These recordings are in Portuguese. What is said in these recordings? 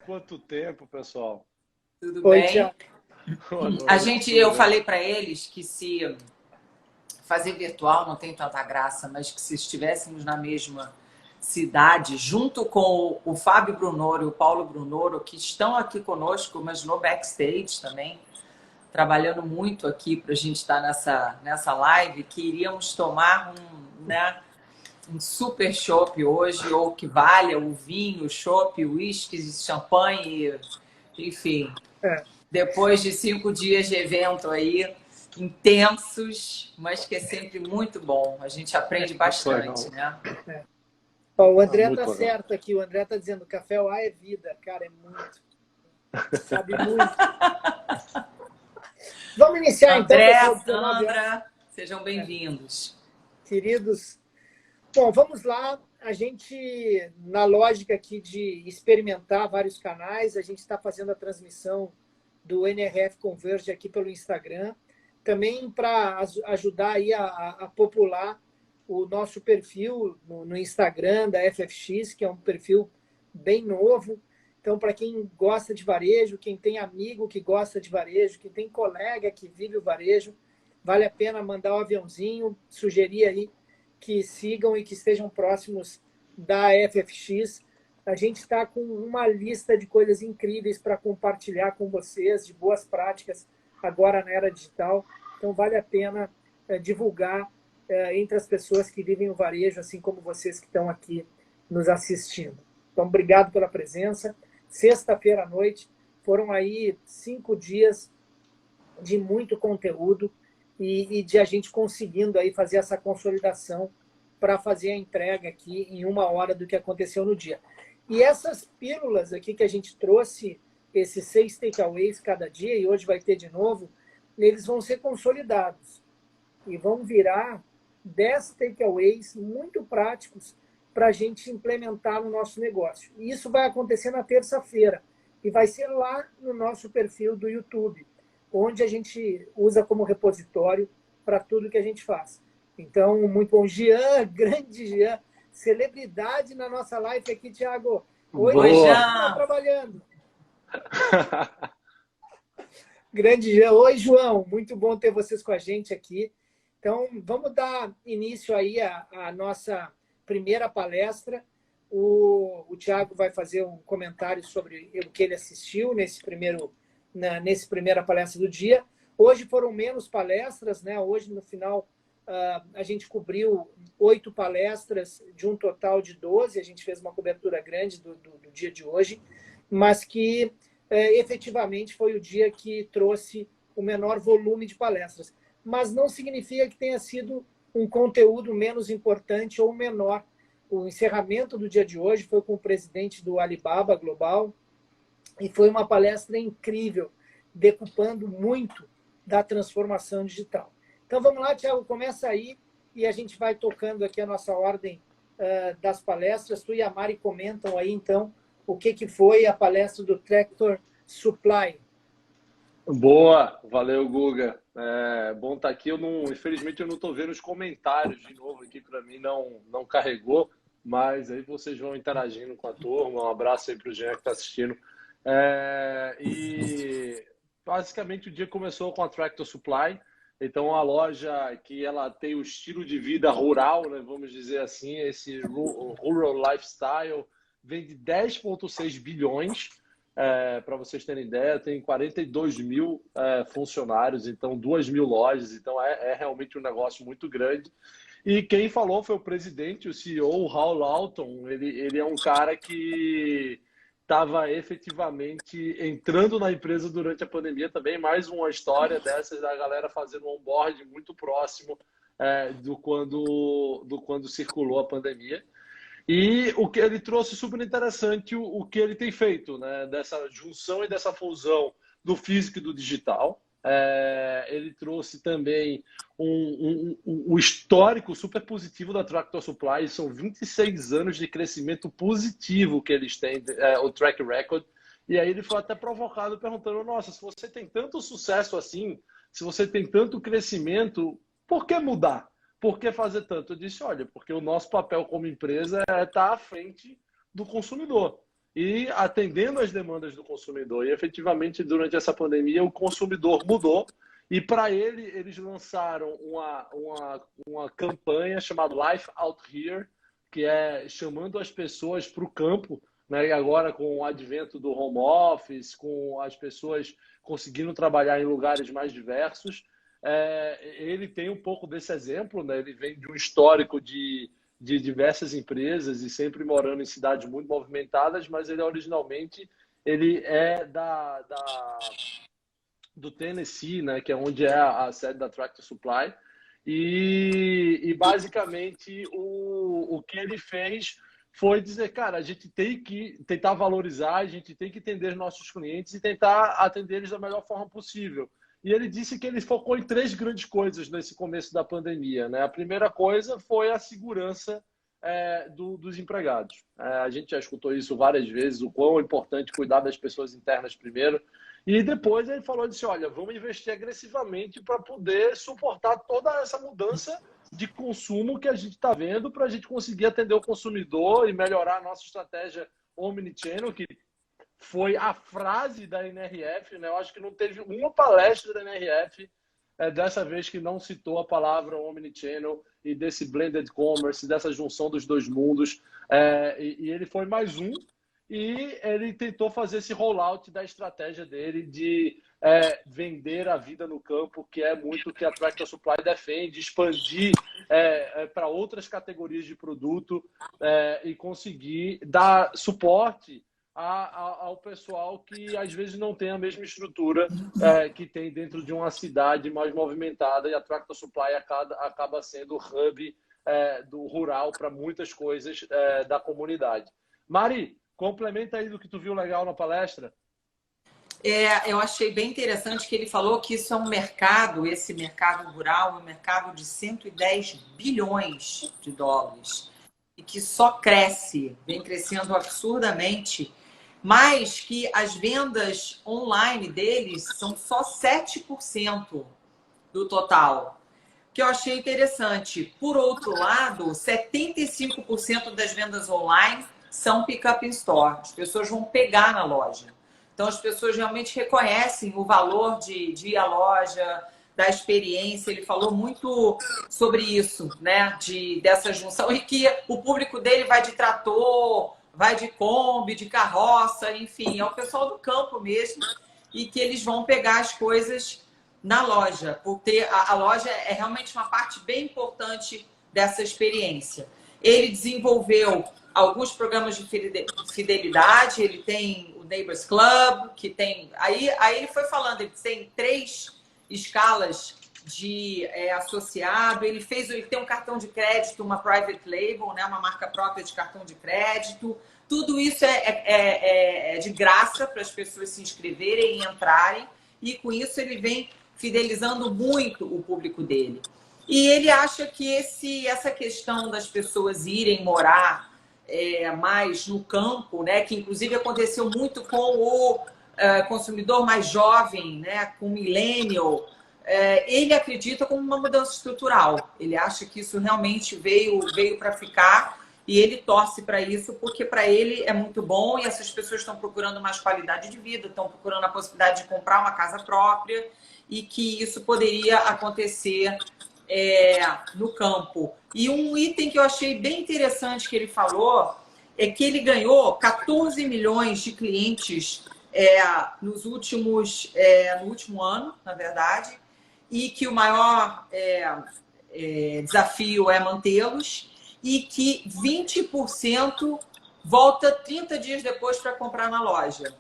quanto tempo, pessoal? Tudo bem? Tiago. Eu falei para eles que se fazer virtual não tem tanta graça, mas que se estivéssemos na mesma cidade, junto com o Fábio Brunoro e o Paulo Brunoro, que estão aqui conosco, mas no backstage também, trabalhando muito aqui para a gente estar nessa live, que iríamos tomar um super chopp hoje, ou que valha o vinho, o chopp, o uísque, champanhe, enfim. Depois de 5 dias de evento aí, intensos, mas que é sempre muito bom. A gente aprende bastante, né? O André tá certo aqui. O André tá dizendo café lá é vida. Cara, é muito. Sabe muito. Vamos iniciar, André, então. Sandra, sejam bem-vindos. Queridos. Bom, vamos lá. A gente, na lógica aqui de experimentar vários canais, a gente está fazendo a transmissão do NRF Converge aqui pelo Instagram, também para ajudar aí a popular o nosso perfil no Instagram da FFX, que é um perfil bem novo. Então, para quem gosta de varejo, quem tem amigo que gosta de varejo, quem tem colega que vive o varejo, vale a pena mandar um aviãozinho, sugerir aí que sigam e que estejam próximos da FFX. A gente está com uma lista de coisas incríveis para compartilhar com vocês, de boas práticas agora na era digital. Então, vale a pena divulgar entre as pessoas que vivem o varejo, assim como vocês que estão aqui nos assistindo. Então, obrigado pela presença. Sexta-feira à noite, foram aí 5 dias de muito conteúdo e de a gente conseguindo aí fazer essa consolidação para fazer a entrega aqui em 1 hora do que aconteceu no dia. E essas pílulas aqui que a gente trouxe, esses 6 takeaways cada dia, e hoje vai ter de novo, eles vão ser consolidados e vão virar 10 takeaways muito práticos para a gente implementar no nosso negócio. E isso vai acontecer na terça-feira e vai ser lá no nosso perfil do YouTube, onde a gente usa como repositório para tudo que a gente faz. Então, muito bom. Jean, grande Jean, celebridade na nossa live aqui, Thiago. Oi, Jean. Está trabalhando. Grande Jean. Oi, João. Muito bom ter vocês com a gente aqui. Então, vamos dar início aí à nossa primeira palestra. O Thiago vai fazer um comentário sobre o que ele assistiu nesse primeira palestra do dia. Hoje foram menos palestras, né? Hoje, no final, a gente cobriu 8 palestras de um total de 12. A gente fez uma cobertura grande do dia de hoje, mas que efetivamente foi o dia que trouxe o menor volume de palestras. Mas não significa que tenha sido um conteúdo menos importante ou menor. O encerramento do dia de hoje foi com o presidente do Alibaba Global e foi uma palestra incrível, decupando muito da transformação digital. Então vamos lá, Thiago, começa aí e a gente vai tocando aqui a nossa ordem das palestras. Tu e a Mari comentam aí, então, o que foi a palestra do Tractor Supply. Boa, valeu, Guga. Bom estar aqui. Infelizmente, eu não estou vendo os comentários de novo aqui, para mim não carregou, mas aí vocês vão interagindo com a turma. Um abraço aí para o Jean que está assistindo. E basicamente o dia começou com a Tractor Supply. Então, a loja que ela tem o estilo de vida rural, né, vamos dizer assim, esse rural lifestyle, vende 10,6 bilhões. Para vocês terem ideia, tem 42 mil funcionários, então 2 mil lojas, então é realmente um negócio muito grande. E quem falou foi o presidente, o CEO, o Hal Lawton. Ele é um cara que estava efetivamente entrando na empresa durante a pandemia também, mais uma história dessas da galera fazendo um onboard muito próximo do quando circulou a pandemia. E o que ele trouxe super interessante, o que ele tem feito, né? Dessa junção e dessa fusão do físico e do digital. Ele trouxe também um histórico super positivo da Tractor Supply. São 26 anos de crescimento positivo que eles têm, o track record. E aí ele foi até provocado perguntando, nossa, se você tem tanto sucesso assim, se você tem tanto crescimento, por que mudar? Por que fazer tanto? Eu disse, olha, porque o nosso papel como empresa é estar à frente do consumidor. e atendendo às demandas do consumidor. E efetivamente, durante essa pandemia, o consumidor mudou. E para eles lançaram uma campanha chamada Life Out Here, que é chamando as pessoas para o campo, né? E agora, com o advento do home office, com as pessoas conseguindo trabalhar em lugares mais diversos, ele tem um pouco desse exemplo, né? Ele vem de um histórico de diversas empresas e sempre morando em cidades muito movimentadas, mas ele originalmente é do Tennessee, né, que é onde é a sede da Tractor Supply, e basicamente o que ele fez foi dizer, cara, a gente tem que tentar valorizar, a gente tem que entender os nossos clientes e tentar atender eles da melhor forma possível. E ele disse que ele focou em 3 grandes coisas nesse começo da pandemia, né? A primeira coisa foi a segurança dos empregados. A gente já escutou isso várias vezes, o quão é importante cuidar das pessoas internas primeiro. E depois ele falou assim, olha, vamos investir agressivamente para poder suportar toda essa mudança de consumo que a gente está vendo, para a gente conseguir atender o consumidor e melhorar a nossa estratégia omnichannel, que foi a frase da NRF, né? Eu acho que não teve uma palestra da NRF dessa vez que não citou a palavra omnichannel e desse blended commerce, dessa junção dos dois mundos. E ele foi mais um, e ele tentou fazer esse rollout da estratégia dele de vender a vida no campo, que é muito o que a Tractor Supply defende, expandir para outras categorias de produto e conseguir dar suporte ao pessoal que às vezes não tem a mesma estrutura que tem dentro de uma cidade mais movimentada, e a Tractor Supply acaba sendo o hub do rural para muitas coisas da comunidade. Mari, complementa aí do que tu viu legal na palestra. Eu achei bem interessante que ele falou que isso é um mercado, esse mercado rural, um mercado de 110 bilhões de dólares e que só cresce, vem crescendo absurdamente, mas que as vendas online deles são só 7% do total, que eu achei interessante. Por outro lado, 75% das vendas online são pick-up in store. As pessoas vão pegar na loja. Então, as pessoas realmente reconhecem o valor de ir à loja, da experiência. Ele falou muito sobre isso, né? Dessa junção. E que o público dele vai de trator, vai de Kombi, de carroça, enfim. É o pessoal do campo mesmo. E que eles vão pegar as coisas na loja. Porque a loja é realmente uma parte bem importante dessa experiência. Ele desenvolveu alguns programas de fidelidade. Ele tem o Neighbors Club, que tem... Aí ele foi falando, ele tem 3 escalas de associado. Ele tem um cartão de crédito, uma private label, né? Uma marca própria de cartão de crédito. Tudo isso é de graça para as pessoas se inscreverem e entrarem. E com isso ele vem fidelizando muito o público dele. E ele acha que essa questão das pessoas irem morar mais no campo, né, que inclusive aconteceu muito com o consumidor mais jovem, né, com o millennial, ele acredita como uma mudança estrutural. Ele acha que isso realmente veio para ficar e ele torce para isso porque para ele é muito bom e essas pessoas estão procurando mais qualidade de vida, estão procurando a possibilidade de comprar uma casa própria e que isso poderia acontecer no campo. E um item que eu achei bem interessante que ele falou é que ele ganhou 14 milhões de clientes no último ano, na verdade, e que o maior desafio é mantê-los e que 20% volta 30 dias depois para comprar na loja.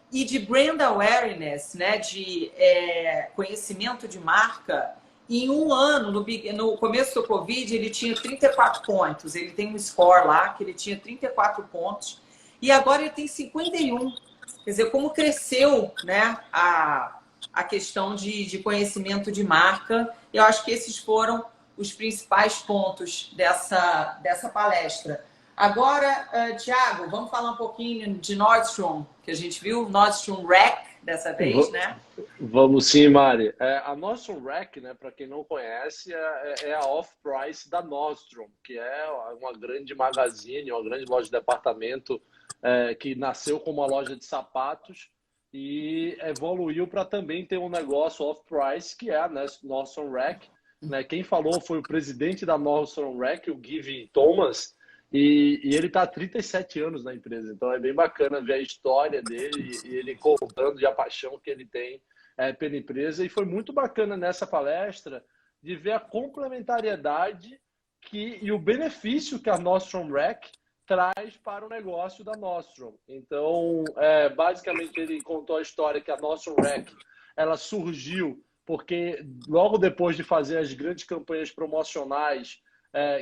E de brand awareness, né, de conhecimento de marca, em um ano, no começo do Covid, ele tinha 34 pontos. Ele tem um score lá, que ele tinha 34 pontos. E agora ele tem 51. Quer dizer, como cresceu, né, a questão de conhecimento de marca. Eu acho que esses foram os principais pontos dessa palestra. Agora, Thiago, vamos falar um pouquinho de Nordstrom, que a gente viu, Nordstrom Rack. dessa vez, né? Vamos sim, Mari. A Nordstrom Rack, né, para quem não conhece, é a off-price da Nordstrom, que é uma grande magazine, uma grande loja de departamento que nasceu como uma loja de sapatos e evoluiu para também ter um negócio off-price, que é a Nordstrom Rack. Né? Quem falou foi o presidente da Nordstrom Rack, o Gavin Thomas, e ele está há 37 anos na empresa. Então é bem bacana ver a história dele e ele contando de a paixão que ele tem pela empresa. E foi muito bacana nessa palestra de ver a complementariedade e o benefício que a Nordstrom Rack traz para o negócio da Nordstrom. Então, basicamente, ele contou a história que a Nordstrom Rack ela surgiu porque logo depois de fazer as grandes campanhas promocionais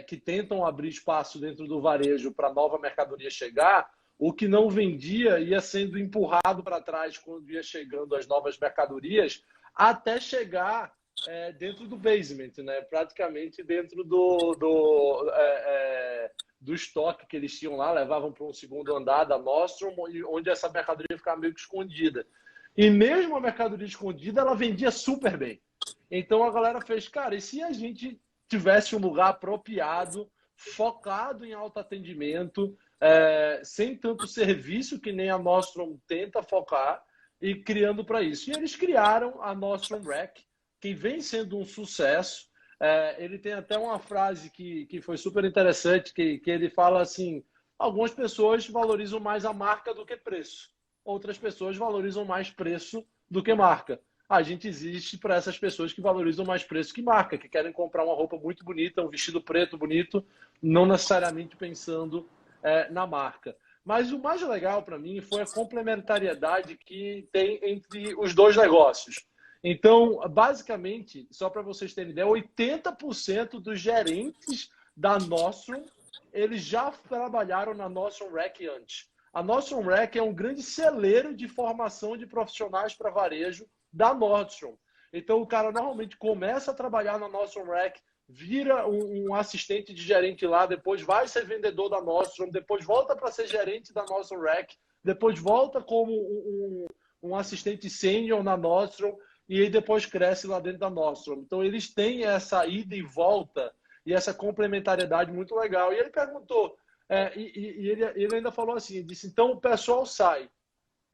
que tentam abrir espaço dentro do varejo para a nova mercadoria chegar, o que não vendia ia sendo empurrado para trás quando ia chegando as novas mercadorias, até chegar dentro do basement, né? Praticamente dentro do estoque que eles tinham lá, levavam para um segundo andar da Nordstrom, onde essa mercadoria ficava meio que escondida. E mesmo a mercadoria escondida, ela vendia super bem. Então a galera fez, cara, e se a gente tivesse um lugar apropriado, focado em autoatendimento, sem tanto serviço que nem a Nordstrom tenta focar, e criando para isso. E eles criaram a Nordstrom Rack, que vem sendo um sucesso. Ele tem até uma frase que foi super interessante, que ele fala assim, algumas pessoas valorizam mais a marca do que preço. Outras pessoas valorizam mais preço do que marca. A gente existe para essas pessoas que valorizam mais preço que marca, que querem comprar uma roupa muito bonita, um vestido preto bonito, não necessariamente pensando na marca. Mas o mais legal para mim foi a complementariedade que tem entre os dois negócios. Então, basicamente, só para vocês terem ideia, 80% dos gerentes da Nordstrom, eles já trabalharam na Nordstrom Rack antes. A Nordstrom Rack é um grande celeiro de formação de profissionais para varejo da Nordstrom. Então, o cara normalmente começa a trabalhar na Nordstrom Rack, vira um assistente de gerente lá, depois vai ser vendedor da Nordstrom, depois volta para ser gerente da Nordstrom Rack, depois volta como um assistente sênior na Nordstrom e aí depois cresce lá dentro da Nordstrom. Então, eles têm essa ida e volta e essa complementariedade muito legal. E ele perguntou, ele ainda falou assim, disse, então o pessoal sai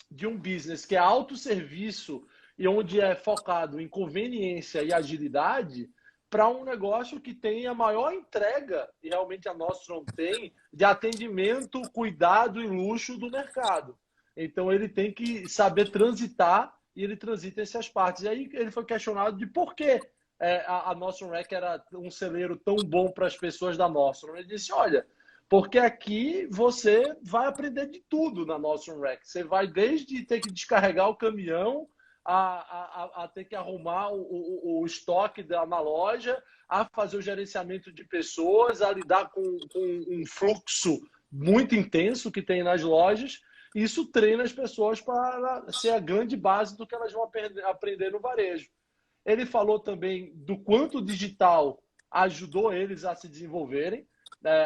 de um business que é autosserviço e onde é focado em conveniência e agilidade para um negócio que tem a maior entrega, e realmente a Nordstrom tem, de atendimento, cuidado e luxo do mercado. Então ele tem que saber transitar e ele transita essas partes. E aí ele foi questionado de por que a Nordstrom Rack era um celeiro tão bom para as pessoas da Nordstrom. Ele disse, olha, porque aqui você vai aprender de tudo na Nordstrom Rack. Você vai desde ter que descarregar o caminhão, a ter que arrumar o estoque na loja, a fazer o gerenciamento de pessoas, a lidar com um fluxo muito intenso que tem nas lojas. Isso treina as pessoas para ser a grande base do que elas vão aprender no varejo. Ele falou também do quanto o digital ajudou eles a se desenvolverem.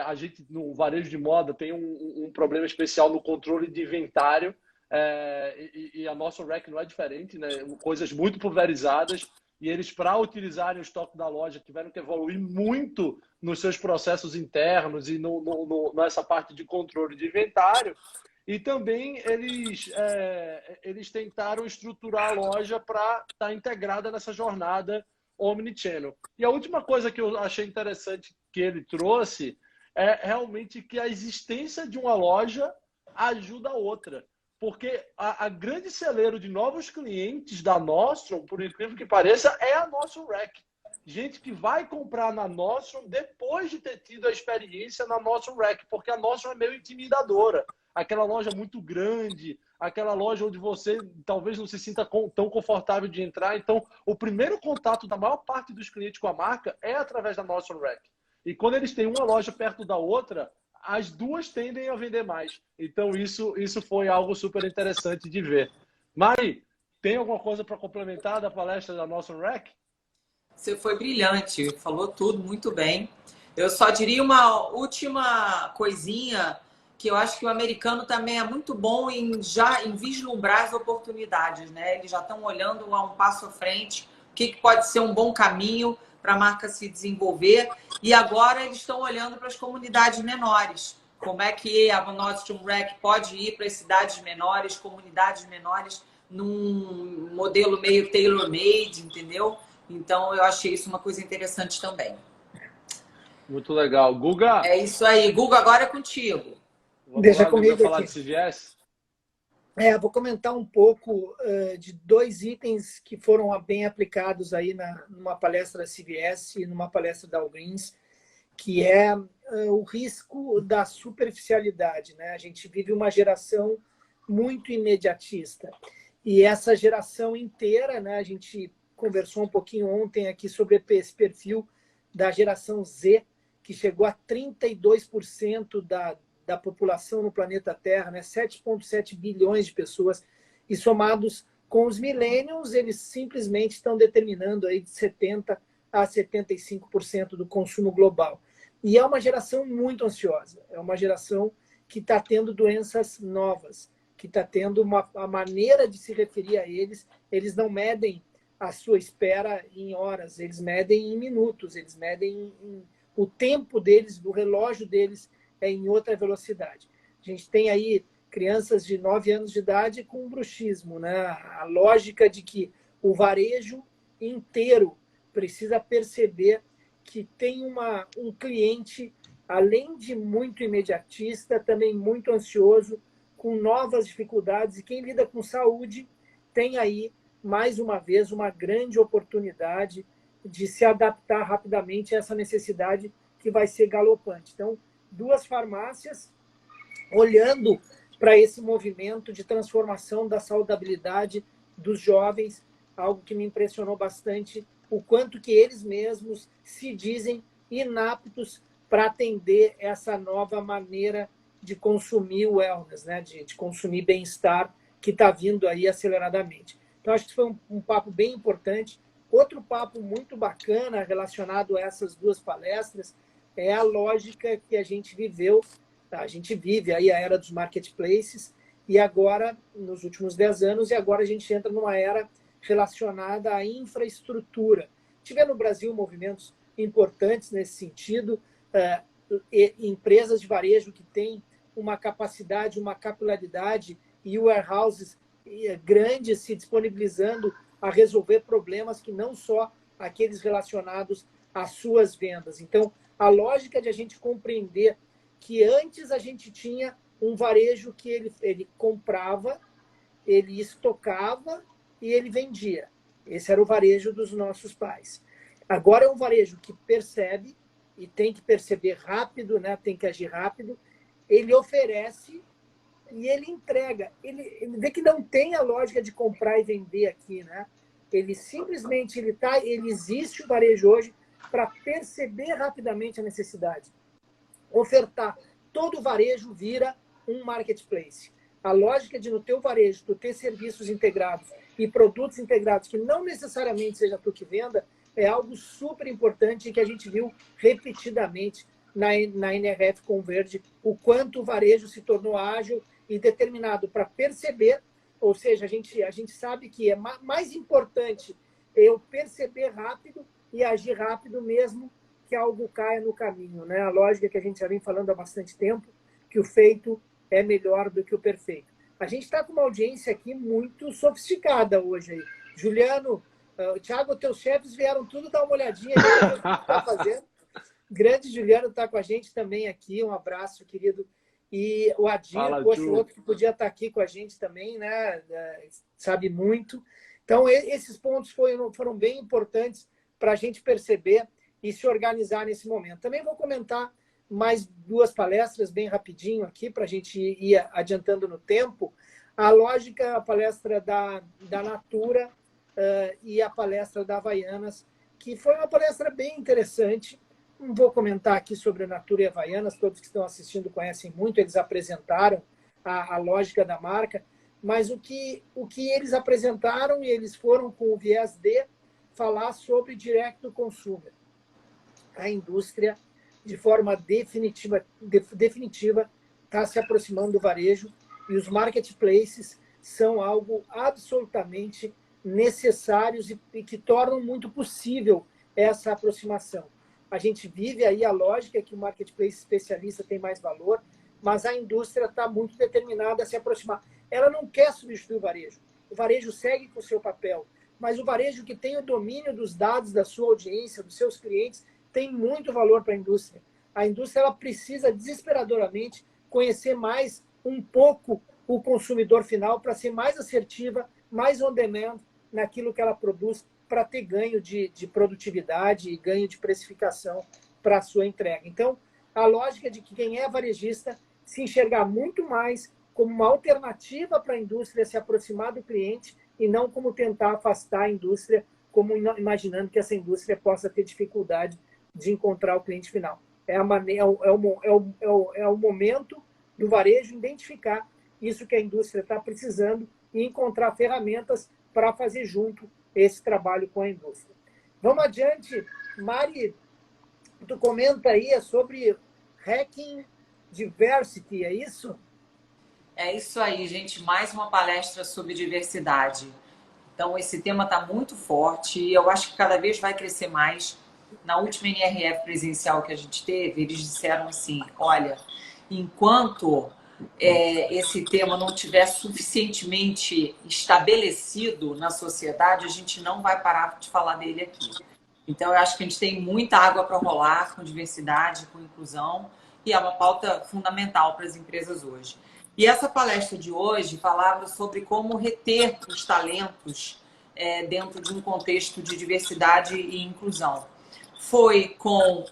A gente, no varejo de moda, tem um problema especial no controle de inventário. E a nossa Rack não é diferente, né? Coisas muito pulverizadas, e eles, para utilizarem o estoque da loja, tiveram que evoluir muito nos seus processos internos e nessa parte de controle de inventário. E também eles tentaram estruturar a loja para estar integrada nessa jornada omnichannel. E a última coisa que eu achei interessante que ele trouxe é realmente que a existência de uma loja ajuda a outra. Porque a grande celeiro de novos clientes da Nordstrom, por incrível que pareça, é a Nordstrom Rack. Gente que vai comprar na Nordstrom depois de ter tido a experiência na Nordstrom Rack, porque a Nordstrom é meio intimidadora. Aquela loja muito grande, aquela loja onde você talvez não se sinta tão confortável de entrar. Então, o primeiro contato da maior parte dos clientes com a marca é através da Nordstrom Rack. E quando eles têm uma loja perto da outra, as duas tendem a vender mais. Então, isso foi algo super interessante de ver. Mari, tem alguma coisa para complementar da palestra da Nordstrom Rack? Você foi brilhante, falou tudo muito bem. Eu só diria uma última coisinha, que eu acho que o americano também é muito bom em vislumbrar as oportunidades, né? Eles já estão olhando a um passo à frente, o que pode ser um bom caminho para a marca se desenvolver. E agora eles estão olhando para as comunidades menores. Como é que a Nordstrom Rack pode ir para as cidades menores, comunidades menores, num modelo meio tailor-made, entendeu? Então, eu achei isso uma coisa interessante também. Muito legal. Guga, É isso aí. Guga, agora é contigo. vamos Deixa lá, Guga, comigo falar aqui. de CVS? Vou comentar um pouco de 2 itens que foram bem aplicados aí numa palestra da CVS e numa palestra da Walgreens, que é o risco da superficialidade, né? A gente vive uma geração muito imediatista. E essa geração inteira, né? A gente conversou um pouquinho ontem aqui sobre esse perfil da geração Z, que chegou a 32% da população no planeta Terra, né? 7,7 bilhões de pessoas, e somados com os millennials, eles simplesmente estão determinando aí de 70% a 75% do consumo global. E é uma geração muito ansiosa, é uma geração que está tendo doenças novas, que está tendo a maneira de se referir a eles não medem a sua espera em horas, eles medem em minutos, eles medem o tempo deles, do relógio deles é em outra velocidade. A gente tem aí crianças de 9 anos de idade com bruxismo, né? A lógica de que o varejo inteiro precisa perceber que tem um cliente, além de muito imediatista, também muito ansioso, com novas dificuldades, e quem lida com saúde tem aí, mais uma vez, uma grande oportunidade de se adaptar rapidamente a essa necessidade que vai ser galopante. Então, 2 farmácias olhando para esse movimento de transformação da saudabilidade dos jovens, algo que me impressionou bastante, o quanto que eles mesmos se dizem inaptos para atender essa nova maneira de consumir wellness, né? de consumir bem-estar, que está vindo aí aceleradamente. Então, acho que foi um papo bem importante. Outro papo muito bacana relacionado a essas 2 palestras é a lógica que a gente viveu. A gente vive aí a era dos marketplaces, e agora, nos últimos 10 anos, e agora a gente entra numa era relacionada à infraestrutura. Tivemos no Brasil movimentos importantes nesse sentido, empresas de varejo que têm uma capacidade, uma capilaridade e warehouses grandes se disponibilizando a resolver problemas que não só aqueles relacionados às suas vendas. Então, a lógica de a gente compreender que antes a gente tinha um varejo que ele comprava, ele estocava e ele vendia. Esse era o varejo dos nossos pais. Agora é um varejo que percebe, e tem que perceber rápido, né? Tem que agir rápido, ele oferece e ele entrega. Ele vê que não tem a lógica de comprar e vender aqui, né? Ele simplesmente ele existe o varejo hoje para perceber rapidamente a necessidade. Ofertar. Todo varejo vira um marketplace. A lógica de no teu varejo tu ter serviços integrados e produtos integrados que não necessariamente seja tu que venda é algo super importante que a gente viu repetidamente na NRF Converge, o quanto o varejo se tornou ágil e determinado para perceber, ou seja, a gente sabe que é mais importante eu perceber rápido e agir rápido mesmo que algo caia no caminho, né? A lógica que a gente já vem falando há bastante tempo, que o feito é melhor do que o perfeito. A gente está com uma audiência aqui muito sofisticada hoje aí. Juliano, Thiago, teus chefes vieram tudo dar uma olhadinha aí no que está fazendo. Grande Juliano está com a gente também aqui. Um abraço, querido. E o Adir, outro que podia estar aqui com a gente também, né? Sabe muito. Então, esses pontos foram bem importantes para a gente perceber e se organizar nesse momento. Também vou comentar mais 2 palestras bem rapidinho aqui, para a gente ir adiantando no tempo. A lógica, a palestra da Natura e a palestra da Havaianas, que foi uma palestra bem interessante. Não vou comentar aqui sobre a Natura e a Havaianas, todos que estão assistindo conhecem muito, eles apresentaram a lógica da marca, mas o que eles apresentaram, e eles foram com o viés de falar sobre direct to consumer. A indústria, de forma definitiva está se aproximando do varejo e os marketplaces são algo absolutamente necessários e que tornam muito possível essa aproximação. A gente vive aí a lógica que o marketplace especialista tem mais valor, mas a indústria está muito determinada a se aproximar. Ela não quer substituir o varejo segue com o seu papel, mas o varejo que tem o domínio dos dados da sua audiência, dos seus clientes, tem muito valor para a indústria. A indústria ela precisa desesperadoramente conhecer mais um pouco o consumidor final para ser mais assertiva, mais on demand naquilo que ela produz para ter ganho de produtividade e ganho de precificação para a sua entrega. Então, a lógica de que quem é varejista se enxergar muito mais como uma alternativa para a indústria se aproximar do cliente e não como tentar afastar a indústria, como imaginando que essa indústria possa ter dificuldade de encontrar o cliente final. É o momento do varejo identificar isso que a indústria está precisando e encontrar ferramentas para fazer junto esse trabalho com a indústria. Vamos adiante. Mari, tu comenta aí sobre Hacking Diversity, é isso? É isso aí, gente. Mais uma palestra sobre diversidade. Então, esse tema está muito forte e eu acho que cada vez vai crescer mais. Na última NRF presencial que a gente teve, eles disseram assim, olha, enquanto esse tema não tiver suficientemente estabelecido na sociedade, a gente não vai parar de falar dele aqui. Então, eu acho que a gente tem muita água para rolar com diversidade, com inclusão, e é uma pauta fundamental para as empresas hoje. E essa palestra de hoje falava sobre como reter os talentos dentro de um contexto de diversidade e inclusão. Foi com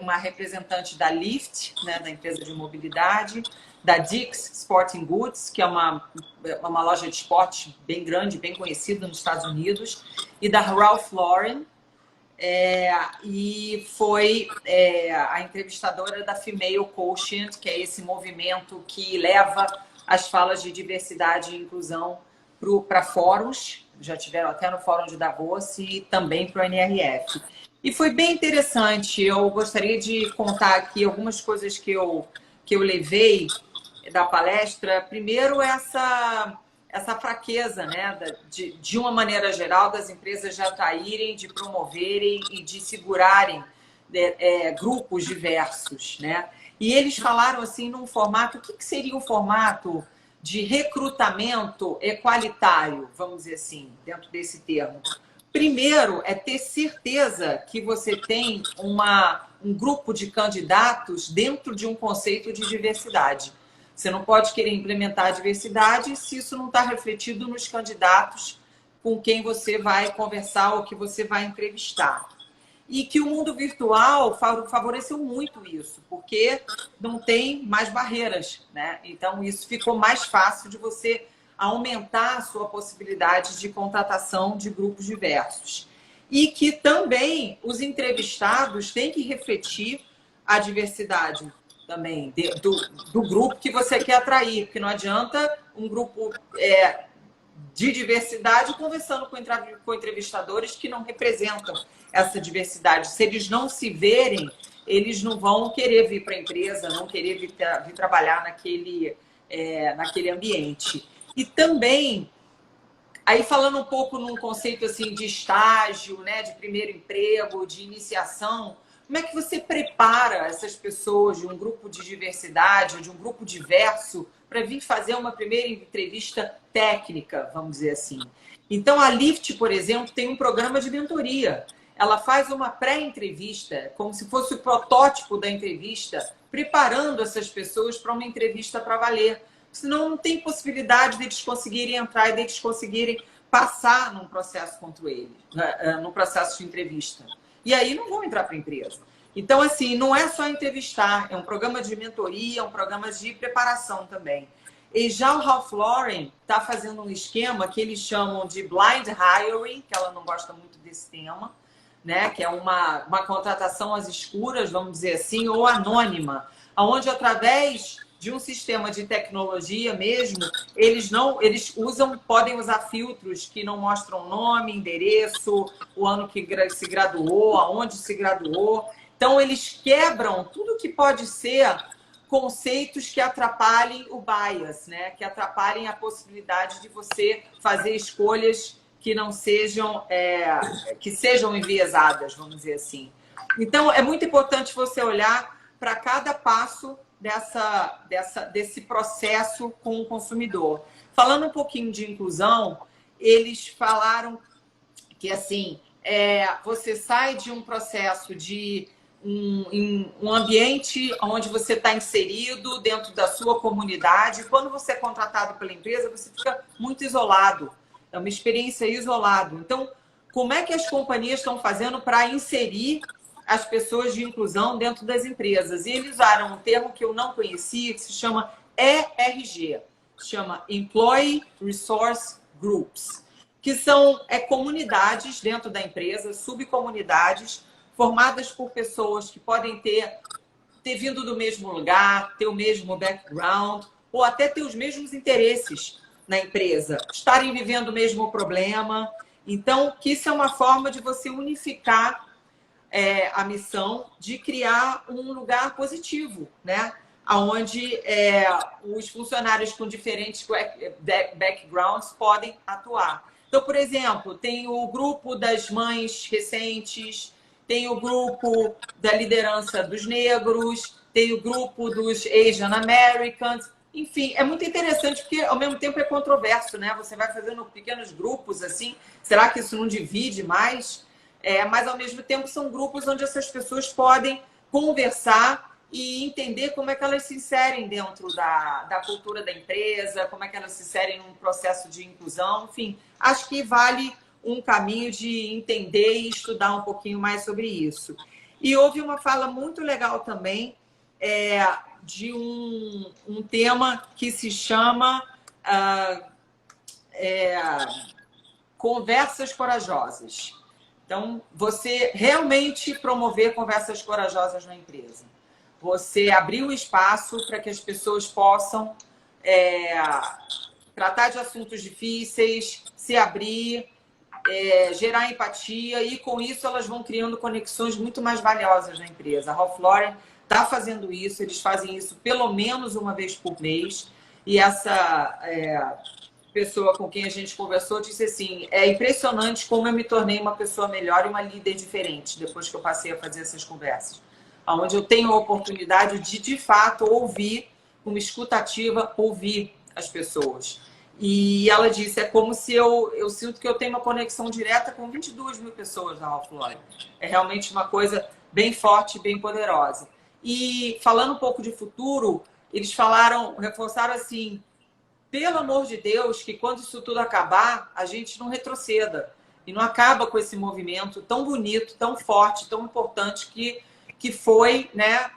uma representante da Lyft, né, da empresa de mobilidade, da Dick's Sporting Goods, que é uma loja de esportes bem grande, bem conhecida nos Estados Unidos, e da Ralph Lauren, e foi a entrevistadora da Female Quotient, que é esse movimento que leva as falas de diversidade e inclusão para fóruns, já tiveram até no Fórum de Davos e também para o NRF. E foi bem interessante, eu gostaria de contar aqui algumas coisas que eu levei da palestra. Primeiro, essa fraqueza, né, de uma maneira geral, das empresas de atraírem, de promoverem e de segurarem grupos diversos, né? E eles falaram assim num formato, o que seria um formato de recrutamento equalitário, vamos dizer assim, dentro desse termo. Primeiro, é ter certeza que você tem um grupo de candidatos dentro de um conceito de diversidade. Você não pode querer implementar a diversidade se isso não está refletido nos candidatos com quem você vai conversar ou que você vai entrevistar. E que o mundo virtual favoreceu muito isso, porque não tem mais barreiras, né? Então, isso ficou mais fácil de você aumentar a sua possibilidade de contratação de grupos diversos. E que também os entrevistados têm que refletir a diversidade também do grupo que você quer atrair, porque não adianta um grupo de diversidade conversando com entrevistadores que não representam essa diversidade. Se eles não se verem, eles não vão querer vir para a empresa, não querer vir trabalhar naquele ambiente. E também, aí falando um pouco num conceito assim de estágio, né, de primeiro emprego, de iniciação, como é que você prepara essas pessoas de um grupo de diversidade, de um grupo diverso, para vir fazer uma primeira entrevista técnica, vamos dizer assim? Então, a Lyft, por exemplo, tem um programa de mentoria. Ela faz uma pré-entrevista, como se fosse o protótipo da entrevista, preparando essas pessoas para uma entrevista para valer. Senão, não tem possibilidade deles conseguirem entrar e deles conseguirem passar num processo contra eles, num processo de entrevista. E aí não vão entrar para a empresa. Então, assim, não é só entrevistar, é um programa de mentoria, é um programa de preparação também. E já o Ralph Lauren está fazendo um esquema que eles chamam de blind hiring, que ela não gosta muito desse tema, né? Que é uma contratação às escuras, vamos dizer assim, ou anônima, onde através de um sistema de tecnologia mesmo, eles podem usar filtros que não mostram nome, endereço, o ano que se graduou, aonde se graduou. Então, eles quebram tudo que pode ser conceitos que atrapalhem o bias, né? Que atrapalhem a possibilidade de você fazer escolhas que não sejam, que sejam enviesadas, vamos dizer assim. Então, é muito importante você olhar para cada passo desse processo com o consumidor. Falando um pouquinho de inclusão, eles falaram que, assim, você sai de um processo de um ambiente onde você está inserido dentro da sua comunidade. Quando você é contratado pela empresa, você fica muito isolado. É uma experiência isolada. Então, como é que as companhias estão fazendo para inserir as pessoas de inclusão dentro das empresas? E eles usaram um termo que eu não conhecia, que se chama ERG, chama Employee Resource Groups, que são comunidades dentro da empresa, subcomunidades, formadas por pessoas que podem ter vindo do mesmo lugar, ter o mesmo background, ou até ter os mesmos interesses na empresa, estarem vivendo o mesmo problema. Então, que isso é uma forma de você unificar a missão de criar um lugar positivo, né? Onde os funcionários com diferentes backgrounds podem atuar. Então, por exemplo, tem o grupo das mães recentes, tem o grupo da liderança dos negros, tem o grupo dos Asian Americans. Enfim, é muito interessante porque, ao mesmo tempo, é controverso, né? Você vai fazendo pequenos grupos, assim. Será que isso não divide mais? Mas, ao mesmo tempo, são grupos onde essas pessoas podem conversar e entender como é que elas se inserem dentro da cultura da empresa, como é que elas se inserem num processo de inclusão. Enfim, acho que vale um caminho de entender e estudar um pouquinho mais sobre isso. E houve uma fala muito legal também de um tema que se chama conversas corajosas. Então, você realmente promover conversas corajosas na empresa. Você abrir o espaço para que as pessoas possam tratar de assuntos difíceis, se abrir, gerar empatia, e com isso elas vão criando conexões muito mais valiosas na empresa. A Ralph Lauren está fazendo isso, eles fazem isso pelo menos uma vez por mês, e essa pessoa com quem a gente conversou disse assim: é impressionante como eu me tornei uma pessoa melhor e uma líder diferente depois que eu passei a fazer essas conversas, onde eu tenho a oportunidade de fato, ouvir, uma escuta ativa, ouvir as pessoas. E ela disse, é como se eu sinto que eu tenho uma conexão direta com 22 mil pessoas na Ralph Lauren. É realmente uma coisa bem forte, bem poderosa. E falando um pouco de futuro, eles reforçaram assim, pelo amor de Deus, que quando isso tudo acabar, a gente não retroceda. E não acaba com esse movimento tão bonito, tão forte, tão importante que foi, né,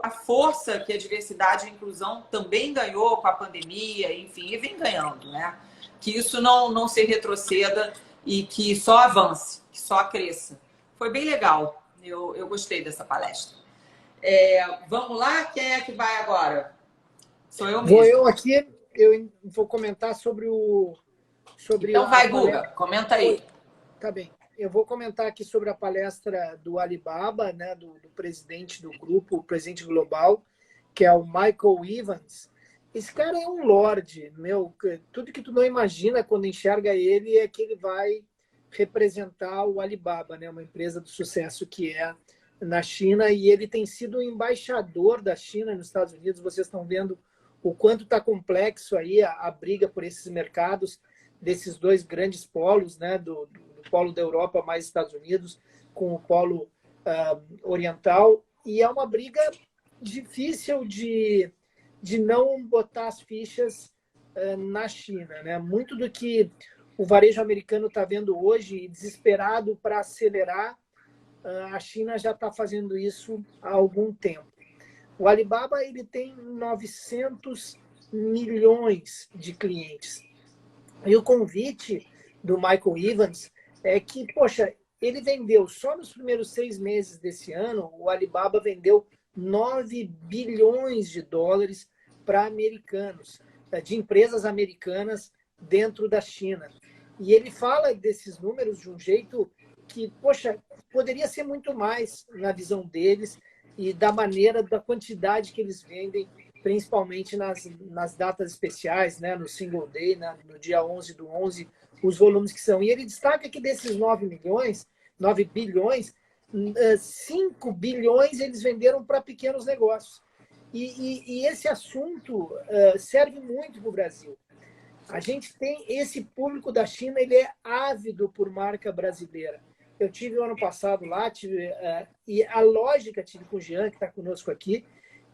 a força que a diversidade e a inclusão também ganhou com a pandemia, enfim, e vem ganhando, né? Que isso não se retroceda e que só avance, que só cresça. Foi bem legal. Eu gostei dessa palestra. Vamos lá? Quem é que vai agora? Sou eu mesmo. Vou eu aqui. Eu vou comentar sobre então vai, Guga. Comenta aí. Tá bem. Eu vou comentar aqui sobre a palestra do Alibaba, né, do presidente do grupo, o presidente global, que é o Michael Evans. Esse cara é um lorde, meu. Tudo que tu não imagina quando enxerga ele é que ele vai representar o Alibaba, né, uma empresa do sucesso que é na China, e ele tem sido o embaixador da China nos Estados Unidos. Vocês estão vendo o quanto está complexo aí a briga por esses mercados, desses dois grandes polos, né, do polo da Europa mais Estados Unidos, com o polo oriental. E é uma briga difícil de não botar as fichas na China, né? Muito do que o varejo americano está vendo hoje, desesperado para acelerar, a China já está fazendo isso há algum tempo. O Alibaba ele tem 900 milhões de clientes. E o convite do Michael Evans é que, poxa, ele vendeu, só nos primeiros 6 meses desse ano, o Alibaba vendeu 9 bilhões de dólares para americanos, de empresas americanas dentro da China. E ele fala desses números de um jeito que, poxa, poderia ser muito mais na visão deles, e da maneira, da quantidade que eles vendem principalmente nas datas especiais, né? No Single Day, no dia 11/11, os volumes que são. E ele destaca que desses 9 bilhões, 5 bilhões eles venderam para pequenos negócios. E esse assunto serve muito para o Brasil. A gente tem esse público da China, ele é ávido por marca brasileira. Eu tive o ano passado lá, e a lógica, tive com o Jean, que está conosco aqui,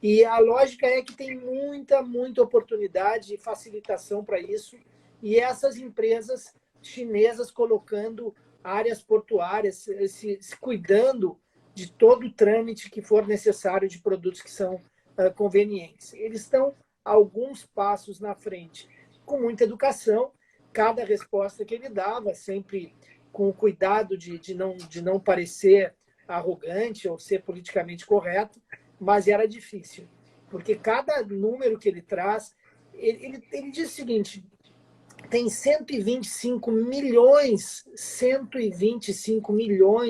e a lógica é que tem muita oportunidade e facilitação para isso, e essas empresas chinesas colocando áreas portuárias, se cuidando de todo o trâmite que for necessário de produtos que são convenientes. Eles estão alguns passos na frente, com muita educação, cada resposta que ele dava, sempre com o cuidado de não parecer arrogante ou ser politicamente correto, mas era difícil, porque cada número que ele traz, ele diz o seguinte: tem 125 milhões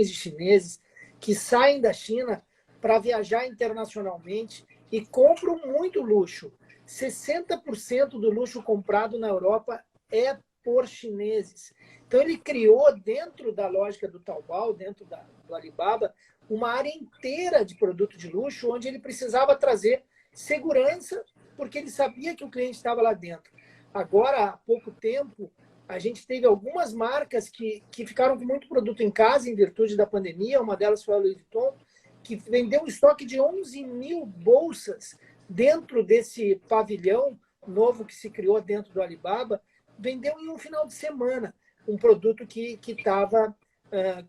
de chineses que saem da China para viajar internacionalmente e compram muito luxo. 60% do luxo comprado na Europa é por chineses. Então, ele criou, dentro da lógica do Taobao, dentro do Alibaba, uma área inteira de produto de luxo, onde ele precisava trazer segurança, porque ele sabia que o cliente estava lá dentro. Agora, há pouco tempo, a gente teve algumas marcas que ficaram com muito produto em casa, em virtude da pandemia. Uma delas foi a Louis Vuitton, que vendeu um estoque de 11 mil bolsas dentro desse pavilhão novo que se criou dentro do Alibaba. Vendeu em um final de semana um produto que estava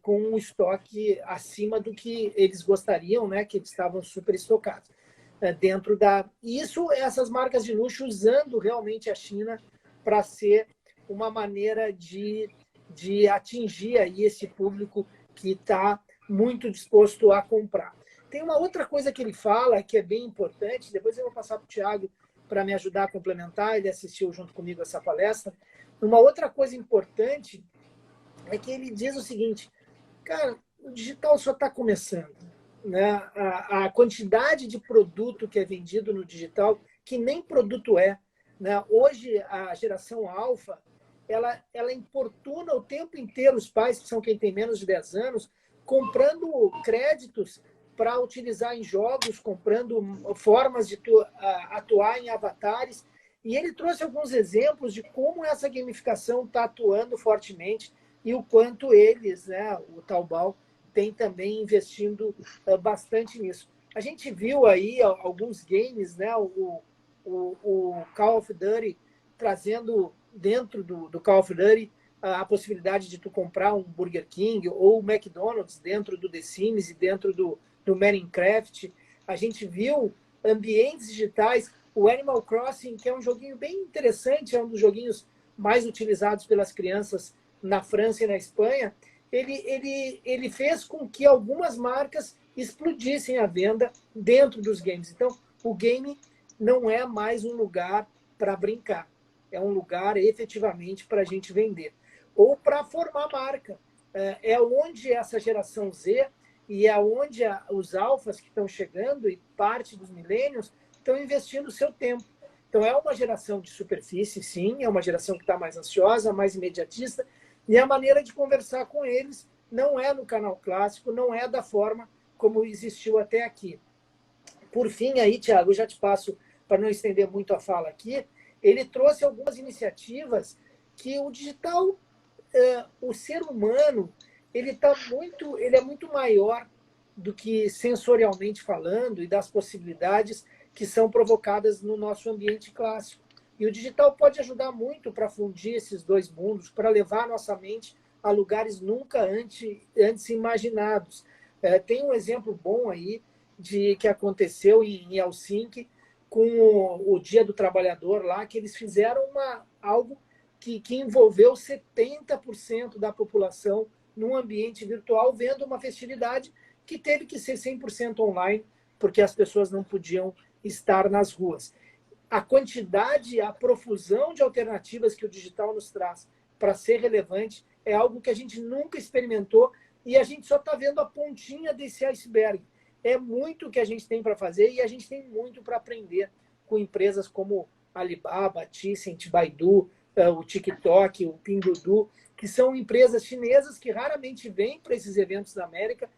com um estoque acima do que eles gostariam, né? Que eles estavam super estocados. Dentro da... Isso, essas marcas de luxo usando realmente a China para ser uma maneira de atingir aí esse público que está muito disposto a comprar. Tem uma outra coisa que ele fala que é bem importante, depois eu vou passar para o Thiago para me ajudar a complementar, ele assistiu junto comigo essa palestra. Uma outra coisa importante é que ele diz o seguinte: cara, o digital só está começando, né? A quantidade de produto que é vendido no digital, que nem produto é, né? Hoje, a geração alfa, ela importuna o tempo inteiro os pais, que são quem tem menos de 10 anos, comprando créditos para utilizar em jogos, comprando formas de atuar em avatares. E ele trouxe alguns exemplos de como essa gamificação está atuando fortemente e o quanto eles, né, o Taobao, tem também investindo bastante nisso. A gente viu aí alguns games, né, o Call of Duty trazendo dentro do Call of Duty a possibilidade de tu comprar um Burger King ou o McDonald's dentro do The Sims e dentro do Minecraft. A gente viu ambientes digitais, o Animal Crossing, que é um joguinho bem interessante, é um dos joguinhos mais utilizados pelas crianças na França e na Espanha. Ele fez com que algumas marcas explodissem a venda dentro dos games. Então, o game não é mais um lugar para brincar, é um lugar efetivamente para a gente vender ou para formar marca. É onde essa geração Z e é onde os alfas que estão chegando e parte dos milênios estão investindo o seu tempo. Então, é uma geração de superfície, sim, é uma geração que está mais ansiosa, mais imediatista, e a maneira de conversar com eles não é no canal clássico, não é da forma como existiu até aqui. Por fim, aí, Thiago, eu já te passo, para não estender muito a fala aqui, ele trouxe algumas iniciativas que o digital, o ser humano, ele é muito maior do que sensorialmente falando e das possibilidades que são provocadas no nosso ambiente clássico. E o digital pode ajudar muito para fundir esses dois mundos, para levar a nossa mente a lugares nunca antes imaginados. Tem um exemplo bom aí que aconteceu em Helsinki com o Dia do Trabalhador lá, que eles fizeram algo que envolveu 70% da população num ambiente virtual, vendo uma festividade que teve que ser 100% online, porque as pessoas não podiam estar nas ruas. A quantidade, a profusão de alternativas que o digital nos traz para ser relevante é algo que a gente nunca experimentou e a gente só está vendo a pontinha desse iceberg. É muito que a gente tem para fazer e a gente tem muito para aprender com empresas como Alibaba, Tencent, Baidu, o TikTok, o Pinduoduo, que são empresas chinesas que raramente vêm para esses eventos da América.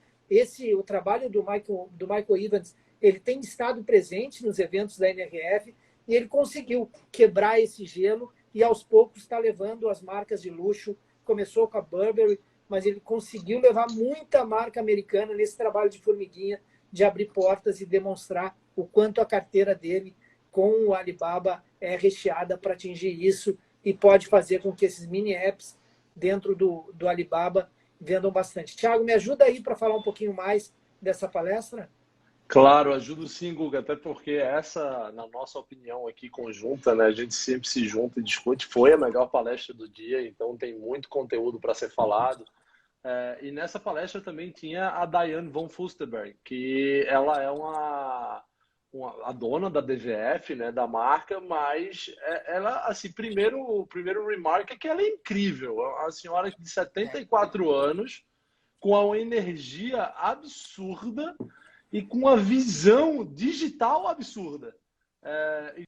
O trabalho do Michael Evans, ele tem estado presente nos eventos da NRF e ele conseguiu quebrar esse gelo e aos poucos está levando as marcas de luxo. Começou com a Burberry, mas ele conseguiu levar muita marca americana nesse trabalho de formiguinha, de abrir portas e demonstrar o quanto a carteira dele com o Alibaba é recheada para atingir isso e pode fazer com que esses mini apps dentro do Alibaba vendam bastante. Thiago, me ajuda aí para falar um pouquinho mais dessa palestra? Claro, ajudo sim, Guga, até porque essa, na nossa opinião aqui conjunta, né, a gente sempre se junta e discute, foi a melhor palestra do dia, então tem muito conteúdo para ser falado. E nessa palestra também tinha a Diane von Furstenberg, que ela é a dona da DVF, né, da marca, mas ela, assim, o primeiro remark é que ela é incrível. A senhora de 74 anos, com uma energia absurda e com uma visão digital absurda.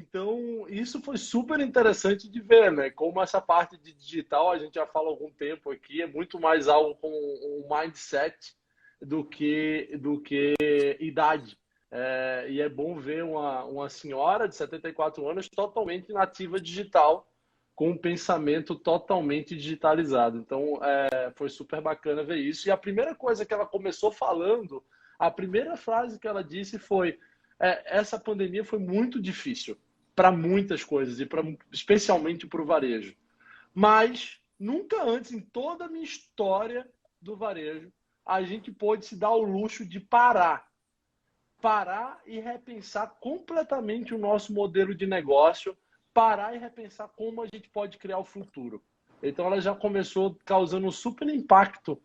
Então, isso foi super interessante de ver, né? Como essa parte de digital, a gente já fala há algum tempo aqui, é muito mais algo com um mindset do que idade. E é bom ver uma senhora de 74 anos totalmente nativa digital, com um pensamento totalmente digitalizado. Então, foi super bacana ver isso. E a primeira coisa que ela começou falando, a primeira frase que ela disse foi: essa pandemia foi muito difícil para muitas coisas, e especialmente para o varejo. Mas nunca antes, em toda a minha história do varejo, a gente pôde se dar o luxo de parar e repensar completamente o nosso modelo de negócio, parar e repensar como a gente pode criar o futuro. Então, ela já começou causando um super impacto,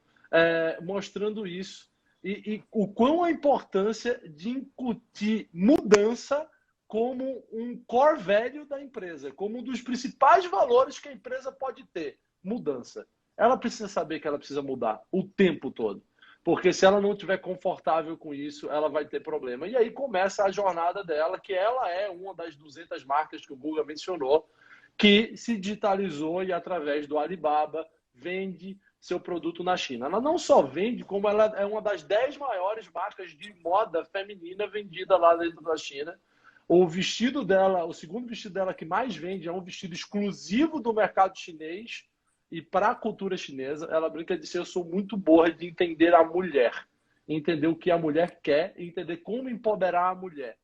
mostrando isso. E o quão a importância de incutir mudança como um core value da empresa, como um dos principais valores que a empresa pode ter, mudança. Ela precisa saber que ela precisa mudar o tempo todo. Porque se ela não estiver confortável com isso, ela vai ter problema. E aí começa a jornada dela, que ela é uma das 200 marcas que o Guga mencionou, que se digitalizou e através do Alibaba vende seu produto na China. Ela não só vende, como ela é uma das 10 maiores marcas de moda feminina vendida lá dentro da China. O vestido dela, o segundo vestido dela que mais vende é um vestido exclusivo do mercado chinês. E para a cultura chinesa, ela brinca de ser: eu sou muito boa de entender a mulher, entender o que a mulher quer, entender como empoderar a mulher.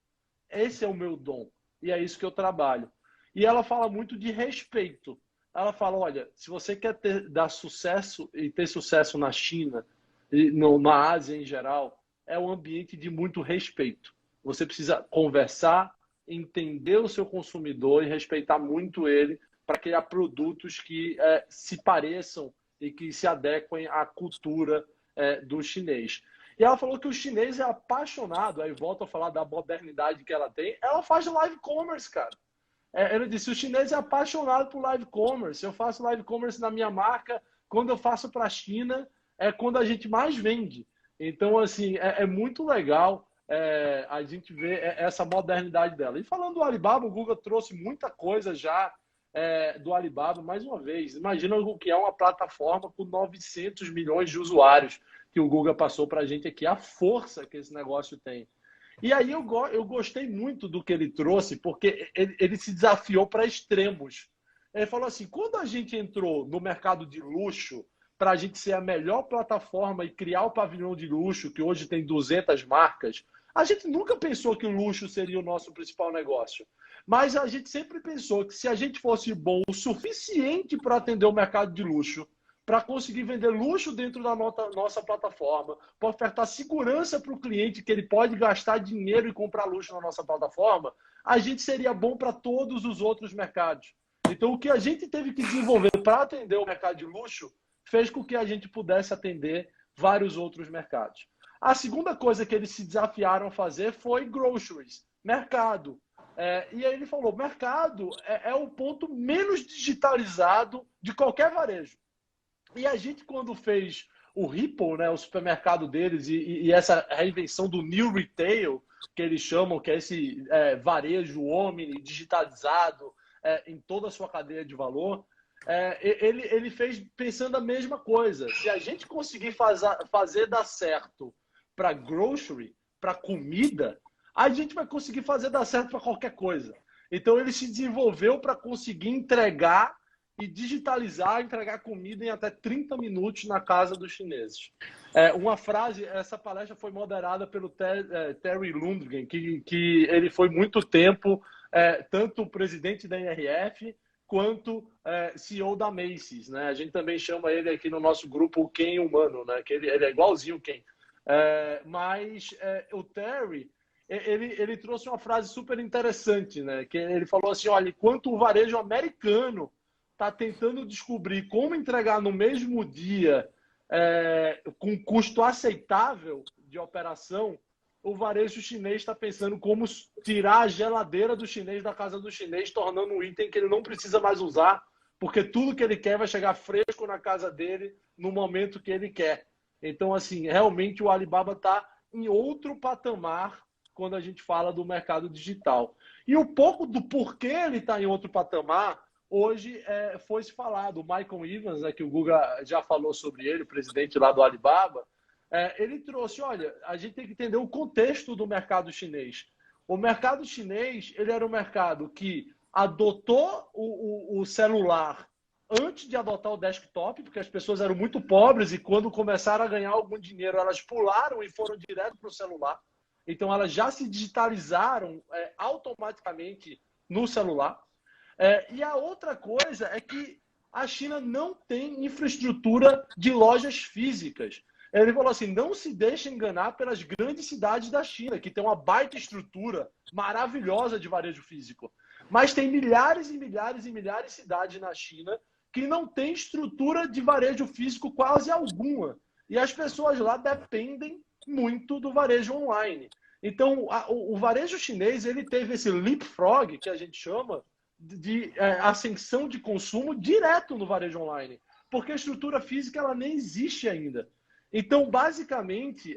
Esse é o meu dom e é isso que eu trabalho. E ela fala muito de respeito. Ela fala: olha, se você quer dar sucesso e ter sucesso na China e na Ásia em geral, é um ambiente de muito respeito. Você precisa conversar, entender o seu consumidor e respeitar muito ele, para criar produtos que se pareçam e que se adequem à cultura do chinês. E ela falou que o chinês é apaixonado, aí volta a falar da modernidade que ela tem, ela faz live commerce, cara. Ela disse: o chinês é apaixonado por live commerce, eu faço live commerce na minha marca, quando eu faço para a China, é quando a gente mais vende. Então, assim, é muito legal a gente ver essa modernidade dela. E falando do Alibaba, o Google trouxe muita coisa já do Alibaba, mais uma vez. Imagina o que é uma plataforma com 900 milhões de usuários que o Google passou para a gente aqui, a força que esse negócio tem. E aí eu gostei muito do que ele trouxe, porque ele se desafiou para extremos. Ele falou assim: quando a gente entrou no mercado de luxo, para a gente ser a melhor plataforma e criar o pavilhão de luxo, que hoje tem 200 marcas, a gente nunca pensou que o luxo seria o nosso principal negócio. Mas a gente sempre pensou que se a gente fosse bom o suficiente para atender o mercado de luxo, para conseguir vender luxo dentro da nossa plataforma, para ofertar segurança para o cliente que ele pode gastar dinheiro e comprar luxo na nossa plataforma, a gente seria bom para todos os outros mercados. Então, o que a gente teve que desenvolver para atender o mercado de luxo fez com que a gente pudesse atender vários outros mercados. A segunda coisa que eles se desafiaram a fazer foi groceries, mercado. E aí ele falou: mercado é o ponto menos digitalizado de qualquer varejo. E a gente, quando fez o Ripple, né, o supermercado deles, e essa reinvenção do New Retail, que eles chamam, que é esse varejo omni, digitalizado, em toda a sua cadeia de valor, ele fez pensando a mesma coisa. Se a gente conseguir fazer dar certo para grocery, para comida, a gente vai conseguir fazer dar certo para qualquer coisa. Então, ele se desenvolveu para conseguir entregar e digitalizar, entregar comida em até 30 minutos na casa dos chineses. Uma frase, essa palestra foi moderada pelo Terry Lundgren, que ele foi muito tempo tanto o presidente da NRF quanto CEO da Macy's, né? A gente também chama ele aqui no nosso grupo o Ken humano, né? Que ele é igualzinho o Ken. Mas o Terry, ele trouxe uma frase super interessante, né? Que ele falou assim, olha, enquanto o varejo americano está tentando descobrir como entregar no mesmo dia com custo aceitável de operação, o varejo chinês está pensando como tirar a geladeira do chinês da casa do chinês, tornando um item que ele não precisa mais usar, porque tudo que ele quer vai chegar fresco na casa dele no momento que ele quer. Então, assim, realmente o Alibaba está em outro patamar quando a gente fala do mercado digital. E um pouco do porquê ele está em outro patamar, hoje foi se falado. O Michael Evans, que o Guga já falou sobre ele, o presidente lá do Alibaba, ele trouxe, olha, a gente tem que entender o contexto do mercado chinês. O mercado chinês, ele era um mercado que adotou o celular antes de adotar o desktop, porque as pessoas eram muito pobres e quando começaram a ganhar algum dinheiro, elas pularam e foram direto para o celular. Então, elas já se digitalizaram automaticamente no celular. E a outra coisa é que a China não tem infraestrutura de lojas físicas. Ele falou assim, não se deixe enganar pelas grandes cidades da China, que tem uma baita estrutura maravilhosa de varejo físico. Mas tem milhares e milhares e milhares de cidades na China que não tem estrutura de varejo físico quase alguma. E as pessoas lá dependem muito do varejo online. Então, o varejo chinês ele teve esse leapfrog, que a gente chama, de ascensão de consumo direto no varejo online, porque a estrutura física ela nem existe ainda. Então, basicamente,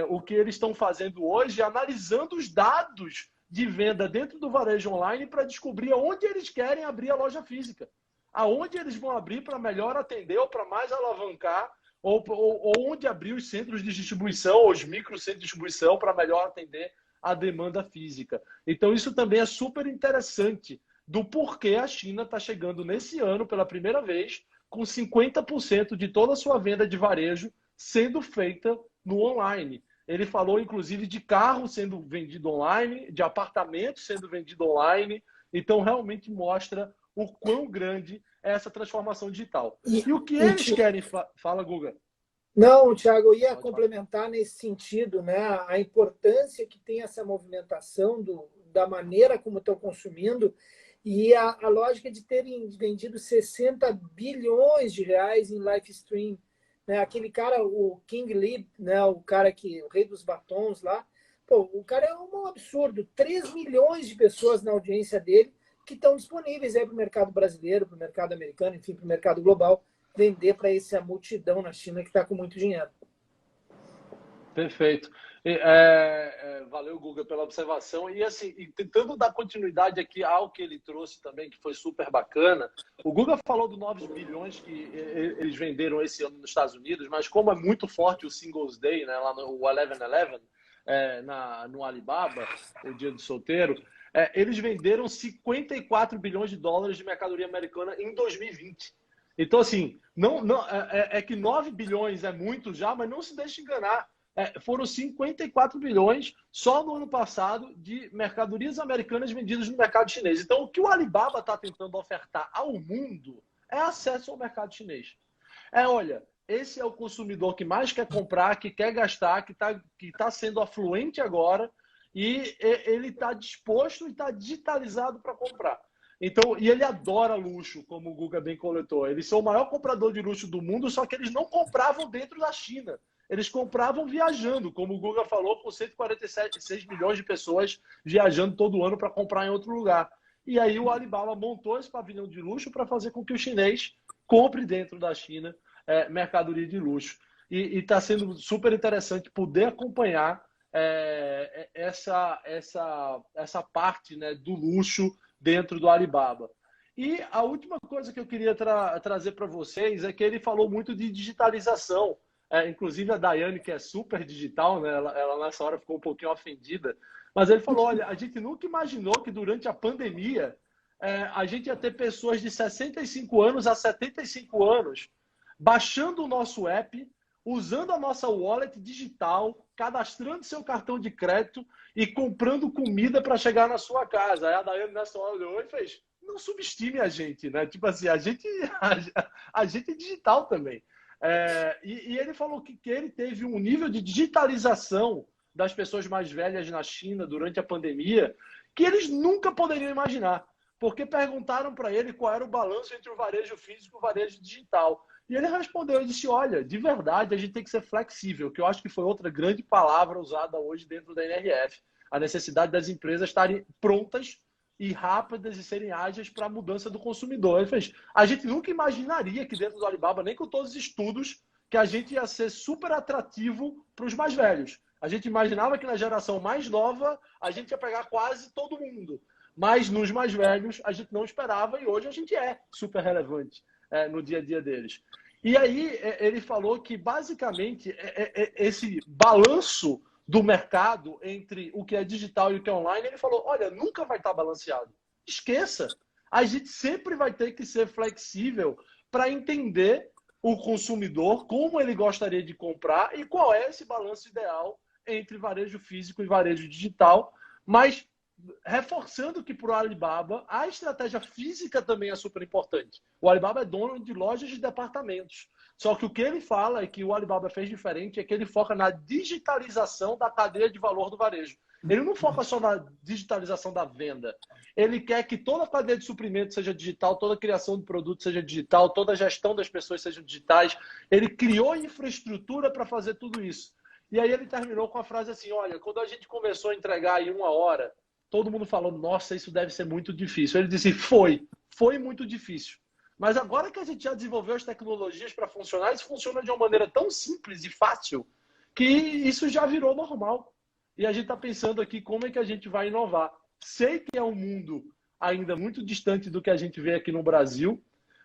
o que eles estão fazendo hoje é analisando os dados de venda dentro do varejo online para descobrir onde eles querem abrir a loja física, aonde eles vão abrir para melhor atender ou para mais alavancar, ou onde abrir os centros de distribuição, ou os microcentros de distribuição para melhor atender a demanda física. Então, isso também é super interessante do porquê a China está chegando nesse ano, pela primeira vez, com 50% de toda a sua venda de varejo sendo feita no online. Ele falou, inclusive, de carro sendo vendido online, de apartamento sendo vendido online. Então, realmente mostra o quão grande é essa transformação digital. E o que eles querem... Fala, Guga. Não, Thiago, eu ia complementar nesse sentido, né? A importância que tem essa movimentação da maneira como estão consumindo e a lógica de terem vendido 60 bilhões de reais em live stream. Né? Aquele cara, o King Lee, né? O rei dos batons lá, pô, o cara é um absurdo. 3 milhões de pessoas na audiência dele que estão disponíveis para o mercado brasileiro, para o mercado americano, enfim, para o mercado global, vender para essa multidão na China que está com muito dinheiro. Perfeito. Valeu, Guga, pela observação. E assim, tentando dar continuidade aqui ao que ele trouxe também, que foi super bacana, o Guga falou dos 9 bilhões que eles venderam esse ano nos Estados Unidos, mas como é muito forte o Singles Day, né, lá no 11/11, no Alibaba, o dia do solteiro, eles venderam 54 bilhões de dólares de mercadoria americana em 2020. Então, assim, é que 9 bilhões é muito já, mas não se deixe enganar. Foram 54 bilhões só no ano passado de mercadorias americanas vendidas no mercado chinês. Então, o que o Alibaba está tentando ofertar ao mundo é acesso ao mercado chinês. Olha, esse é o consumidor que mais quer comprar, que quer gastar, que tá sendo afluente agora e ele está disposto e está digitalizado para comprar. Então, e ele adora luxo, como o Guga bem coletou. Eles são o maior comprador de luxo do mundo, só que eles não compravam dentro da China. Eles compravam viajando, como o Guga falou, com 146 milhões de pessoas viajando todo ano para comprar em outro lugar. E aí o Alibaba montou esse pavilhão de luxo para fazer com que o chinês compre dentro da China mercadoria de luxo. E está sendo super interessante poder acompanhar essa parte, né, do luxo dentro do Alibaba. E a última coisa que eu queria trazer para vocês é que ele falou muito de digitalização. Inclusive a Daiane, que é super digital, né, ela nessa hora ficou um pouquinho ofendida, mas ele falou, olha, a gente nunca imaginou que durante a pandemia a gente ia ter pessoas de 65 anos a 75 anos baixando o nosso app, usando a nossa wallet digital, cadastrando seu cartão de crédito e comprando comida para chegar na sua casa. Aí a Daiane nessa hora olhou e fez, não subestime a gente, né? Tipo assim, a gente é digital também. E ele falou que ele teve um nível de digitalização das pessoas mais velhas na China durante a pandemia que eles nunca poderiam imaginar, porque perguntaram para ele qual era o balanço entre o varejo físico e o varejo digital. E ele respondeu e disse, olha, de verdade, a gente tem que ser flexível, que eu acho que foi outra grande palavra usada hoje dentro da NRF. A necessidade das empresas estarem prontas e rápidas e serem ágeis para a mudança do consumidor. Ele fez, a gente nunca imaginaria que dentro do Alibaba, nem com todos os estudos, que a gente ia ser super atrativo para os mais velhos. A gente imaginava que na geração mais nova, a gente ia pegar quase todo mundo. Mas nos mais velhos, a gente não esperava e hoje a gente é super relevante no dia a dia deles. E aí ele falou que basicamente esse balanço do mercado entre o que é digital e o que é online, ele falou, olha, nunca vai estar balanceado. Esqueça. A gente sempre vai ter que ser flexível para entender o consumidor, como ele gostaria de comprar e qual é esse balanço ideal entre varejo físico e varejo digital, mas reforçando que para o Alibaba a estratégia física também é super importante. O Alibaba é dono de lojas de departamentos. Só que o que ele fala é que o Alibaba fez diferente é que ele foca na digitalização da cadeia de valor do varejo. Ele não foca só na digitalização da venda. Ele quer que toda a cadeia de suprimento seja digital, toda a criação de produto seja digital, toda a gestão das pessoas sejam digitais. Ele criou infraestrutura para fazer tudo isso. E aí ele terminou com a frase assim, olha, quando a gente começou a entregar em 1 hora, todo mundo falou, nossa, isso deve ser muito difícil. Ele disse, foi muito difícil. Mas agora que a gente já desenvolveu as tecnologias para funcionar, isso funciona de uma maneira tão simples e fácil que isso já virou normal. E a gente está pensando aqui como é que a gente vai inovar. Sei que é um mundo ainda muito distante do que a gente vê aqui no Brasil,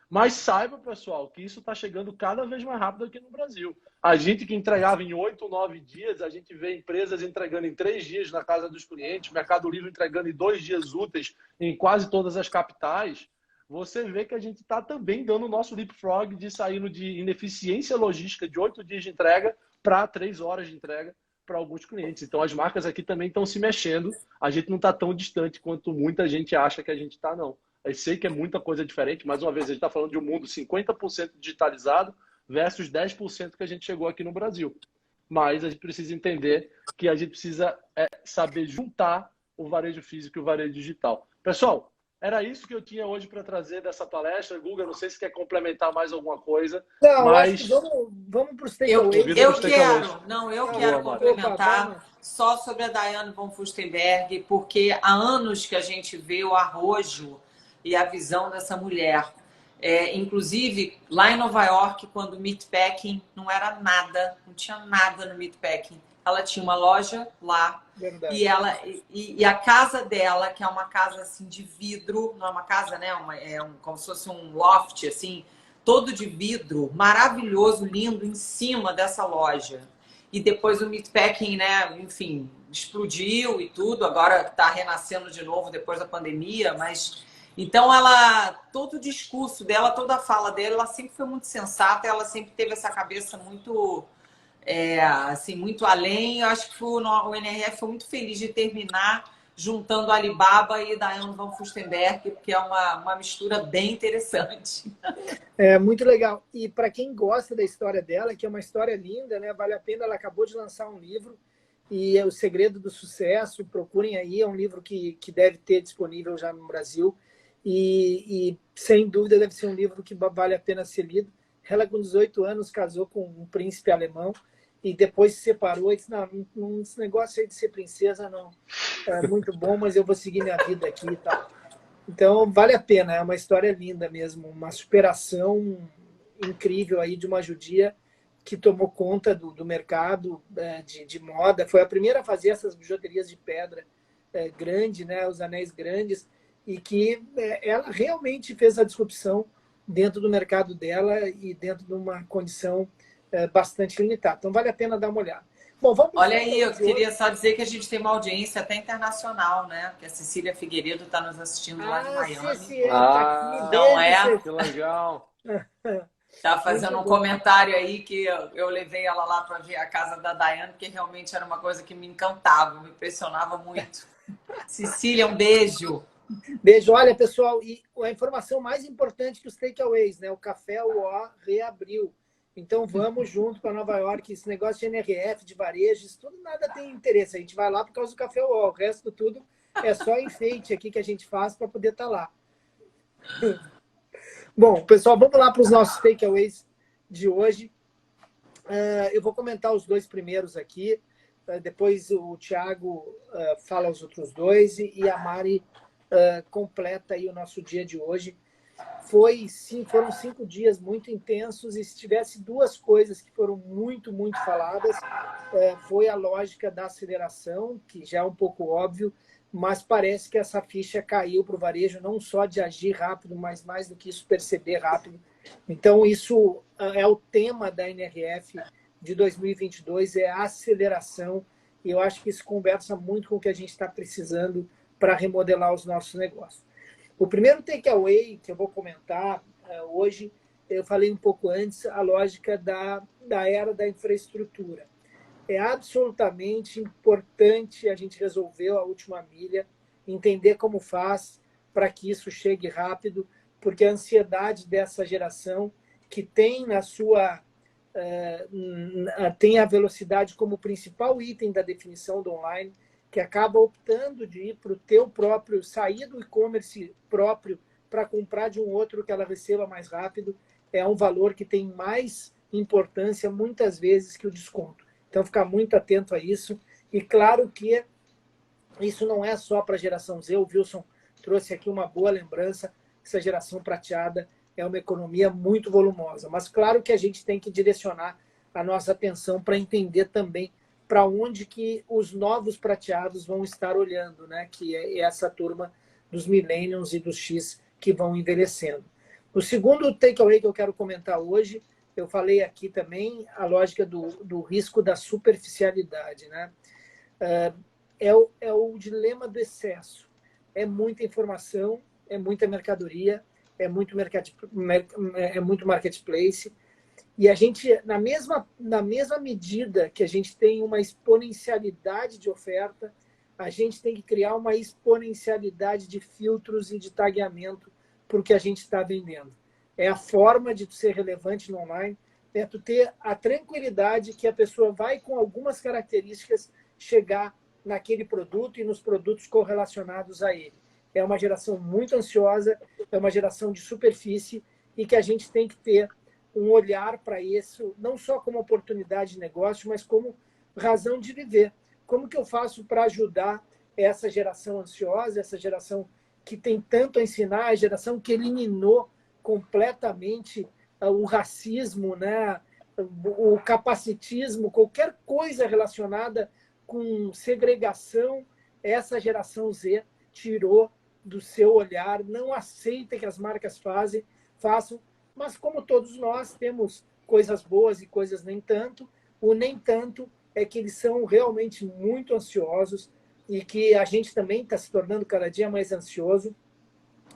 mas saiba, pessoal, que isso está chegando cada vez mais rápido aqui no Brasil. A gente que entregava em 8, 9 dias, a gente vê empresas entregando em 3 dias na casa dos clientes, Mercado Livre entregando em 2 dias úteis em quase todas as capitais. Você vê que a gente está também dando o nosso leapfrog de saindo de ineficiência logística de 8 dias de entrega para 3 horas de entrega para alguns clientes. Então, as marcas aqui também estão se mexendo. A gente não está tão distante quanto muita gente acha que a gente está, não. Eu sei que é muita coisa diferente. Mais uma vez, a gente está falando de um mundo 50% digitalizado versus 10% que a gente chegou aqui no Brasil. Mas a gente precisa entender que a gente precisa saber juntar o varejo físico e o varejo digital. Pessoal, era isso que eu tinha hoje para trazer dessa palestra. Guga, não sei se quer complementar mais alguma coisa. Não, mas acho que vamos para os takeaways. Eu quero complementar só sobre a Daiane von Furstenberg, porque há anos que a gente vê o arrojo e a visão dessa mulher. Inclusive, lá em Nova York, quando o Meatpacking não era nada, não tinha nada no Meatpacking. Ela tinha uma loja lá. Verdade. E a casa dela, que é uma casa assim de vidro, não é uma casa, né? Como se fosse um loft, assim, todo de vidro, maravilhoso, lindo, em cima dessa loja. E depois o Meatpacking, né? Enfim, explodiu e tudo. Agora está renascendo de novo depois da pandemia, mas então todo o discurso dela, toda a fala dela, ela sempre foi muito sensata. Ela sempre teve essa cabeça muito assim, muito além. Eu acho que o NRF foi muito feliz de terminar juntando a Alibaba e Daiane von Furstenberg, porque é uma mistura bem interessante. É muito legal. E para quem gosta da história dela, que é uma história linda, né? Vale a pena. Ela acabou de lançar um livro e é O Segredo do Sucesso. Procurem aí, é um livro que deve ter disponível já no Brasil e sem dúvida deve ser um livro que vale a pena ser lido. Ela com 18 anos casou com um príncipe alemão e depois se separou e disse, não, esse negócio aí de ser princesa não é muito bom, mas eu vou seguir minha vida aqui e tal. Então, vale a pena, é uma história linda mesmo, uma superação incrível aí de uma judia que tomou conta do mercado de moda. Foi a primeira a fazer essas bijuterias de pedra grande, né, os anéis grandes, e que ela realmente fez a disrupção dentro do mercado dela e dentro de uma condição bastante limitada. Então, vale a pena dar uma olhada. Bom, vamos Olha aí, eu queria só dizer que a gente tem uma audiência até internacional, né? Que a Cecília Figueiredo está nos assistindo lá de Miami. Ceci, tá aqui. Não é? Que legal. Tá fazendo um comentário aí que eu levei ela lá para ver a casa da Daiane, porque realmente era uma coisa que me encantava, me impressionava muito. Cecília, um beijo. Beijo. Olha, pessoal, e a informação mais importante que os takeaways, né? O Café UO reabriu. Então, vamos junto para Nova York. Esse negócio de NRF, de varejo, isso tudo nada tem interesse. A gente vai lá por causa do Café UO. O resto tudo é só enfeite aqui que a gente faz para poder estar lá. Bom, pessoal, vamos lá para os nossos takeaways de hoje. Eu vou comentar os dois primeiros aqui. Depois o Thiago fala os outros dois e a Mari completa aí o nosso dia de hoje. Foram 5 dias muito intensos e se tivesse duas coisas que foram muito, muito faladas, foi a lógica da aceleração, que já é um pouco óbvio, mas parece que essa ficha caiu para o varejo, não só de agir rápido, mas mais do que isso, perceber rápido. Então, isso é o tema da NRF de 2022, é a aceleração, e eu acho que isso conversa muito com o que a gente está precisando para remodelar os nossos negócios. O primeiro takeaway que eu vou comentar hoje, eu falei um pouco antes, a lógica da era da infraestrutura. É absolutamente importante a gente resolver a última milha, entender como faz para que isso chegue rápido, porque a ansiedade dessa geração, que tem tem a velocidade como principal item da definição do online, que acaba optando de ir para o teu próprio, sair do e-commerce próprio para comprar de um outro que ela receba mais rápido, é um valor que tem mais importância muitas vezes que o desconto. Então, ficar muito atento a isso. E claro que isso não é só para a geração Z. O Wilson trouxe aqui uma boa lembrança. Essa geração prateada é uma economia muito volumosa. Mas claro que a gente tem que direcionar a nossa atenção para entender também para onde que os novos prateados vão estar olhando, né? Que é essa turma dos millennials e dos X que vão envelhecendo. O segundo takeaway que eu quero comentar hoje, eu falei aqui também, a lógica do risco da superficialidade, né? É o dilema do excesso. É muita informação, é muita mercadoria, é muito marketplace. E a gente, na mesma medida que a gente tem uma exponencialidade de oferta, a gente tem que criar uma exponencialidade de filtros e de tagueamento para o que a gente está vendendo. É a forma de tu ser relevante no online, é tu ter a tranquilidade que a pessoa vai, com algumas características, chegar naquele produto e nos produtos correlacionados a ele. É uma geração muito ansiosa, é uma geração de superfície e que a gente tem que ter um olhar para isso, não só como oportunidade de negócio, mas como razão de viver. Como que eu faço para ajudar essa geração ansiosa, essa geração que tem tanto a ensinar, a geração que eliminou completamente o racismo, né? O capacitismo, qualquer coisa relacionada com segregação, essa geração Z tirou do seu olhar, não aceita que as marcas façam, mas como todos nós temos coisas boas e coisas nem tanto, o nem tanto é que eles são realmente muito ansiosos e que a gente também está se tornando cada dia mais ansioso,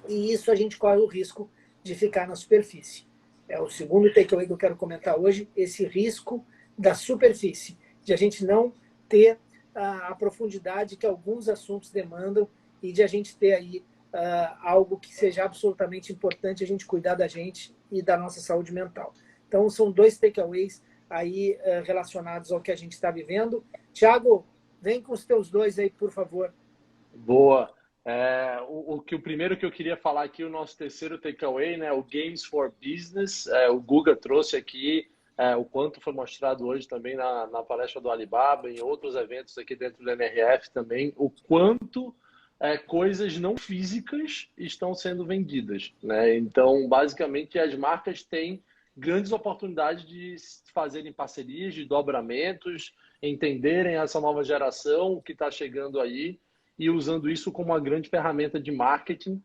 e isso a gente corre o risco de ficar na superfície. É o segundo takeaway que eu quero comentar hoje, esse risco da superfície, de a gente não ter a profundidade que alguns assuntos demandam e de a gente ter aí algo que seja absolutamente importante, a gente cuidar da gente e da nossa saúde mental. Então, são dois takeaways aí relacionados ao que a gente está vivendo. Thiago, vem com os teus dois aí, por favor. Boa. O primeiro que eu queria falar aqui, o nosso terceiro takeaway, né, o Games for Business, o Guga trouxe aqui o quanto foi mostrado hoje também na palestra do Alibaba, em outros eventos aqui dentro do NRF também, o quanto coisas não físicas estão sendo vendidas, né? Então, basicamente, as marcas têm grandes oportunidades de fazerem parcerias, de dobramentos, entenderem essa nova geração que está chegando aí e usando isso como uma grande ferramenta de marketing.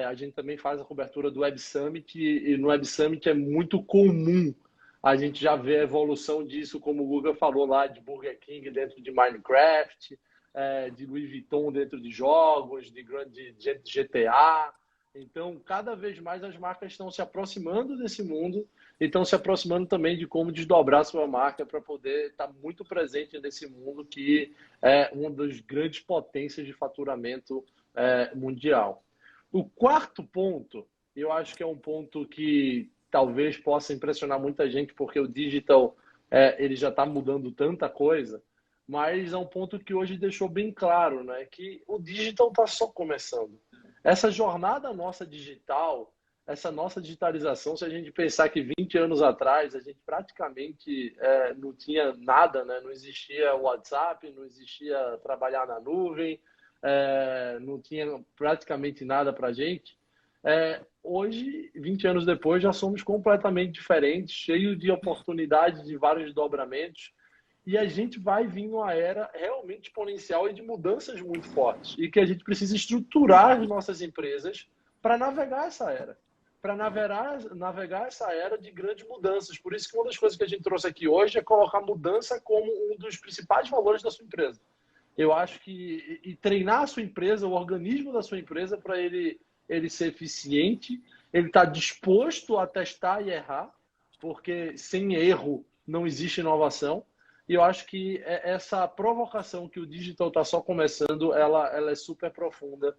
A gente também faz a cobertura do Web Summit e no Web Summit é muito comum a gente já ver a evolução disso, como o Guga falou lá, de Burger King dentro de Minecraft, de Louis Vuitton dentro de jogos, de GTA. Então, cada vez mais as marcas estão se aproximando desse mundo e estão se aproximando também de como desdobrar sua marca para poder estar muito presente nesse mundo que é uma das grandes potências de faturamento mundial. O quarto ponto, eu acho que é um ponto que talvez possa impressionar muita gente, porque o digital ele já está mudando tanta coisa, mas é um ponto que hoje deixou bem claro, né, que o digital está só começando. Essa jornada nossa digital, essa nossa digitalização, se a gente pensar que 20 anos atrás a gente praticamente não tinha nada, né? Não existia WhatsApp, não existia trabalhar na nuvem, não tinha praticamente nada para a gente. Hoje, 20 anos depois, já somos completamente diferentes, cheios de oportunidades, de vários dobramentos, e a gente vai vir numa era realmente exponencial e de mudanças muito fortes, e que a gente precisa estruturar as nossas empresas para navegar essa era, para navegar essa era de grandes mudanças. Por isso que uma das coisas que a gente trouxe aqui hoje é colocar mudança como um dos principais valores da sua empresa. Eu acho que e treinar a sua empresa, o organismo da sua empresa, para ele ser eficiente, ele está disposto a testar e errar, porque sem erro não existe inovação. E eu acho que essa provocação que o digital está só começando, ela é super profunda.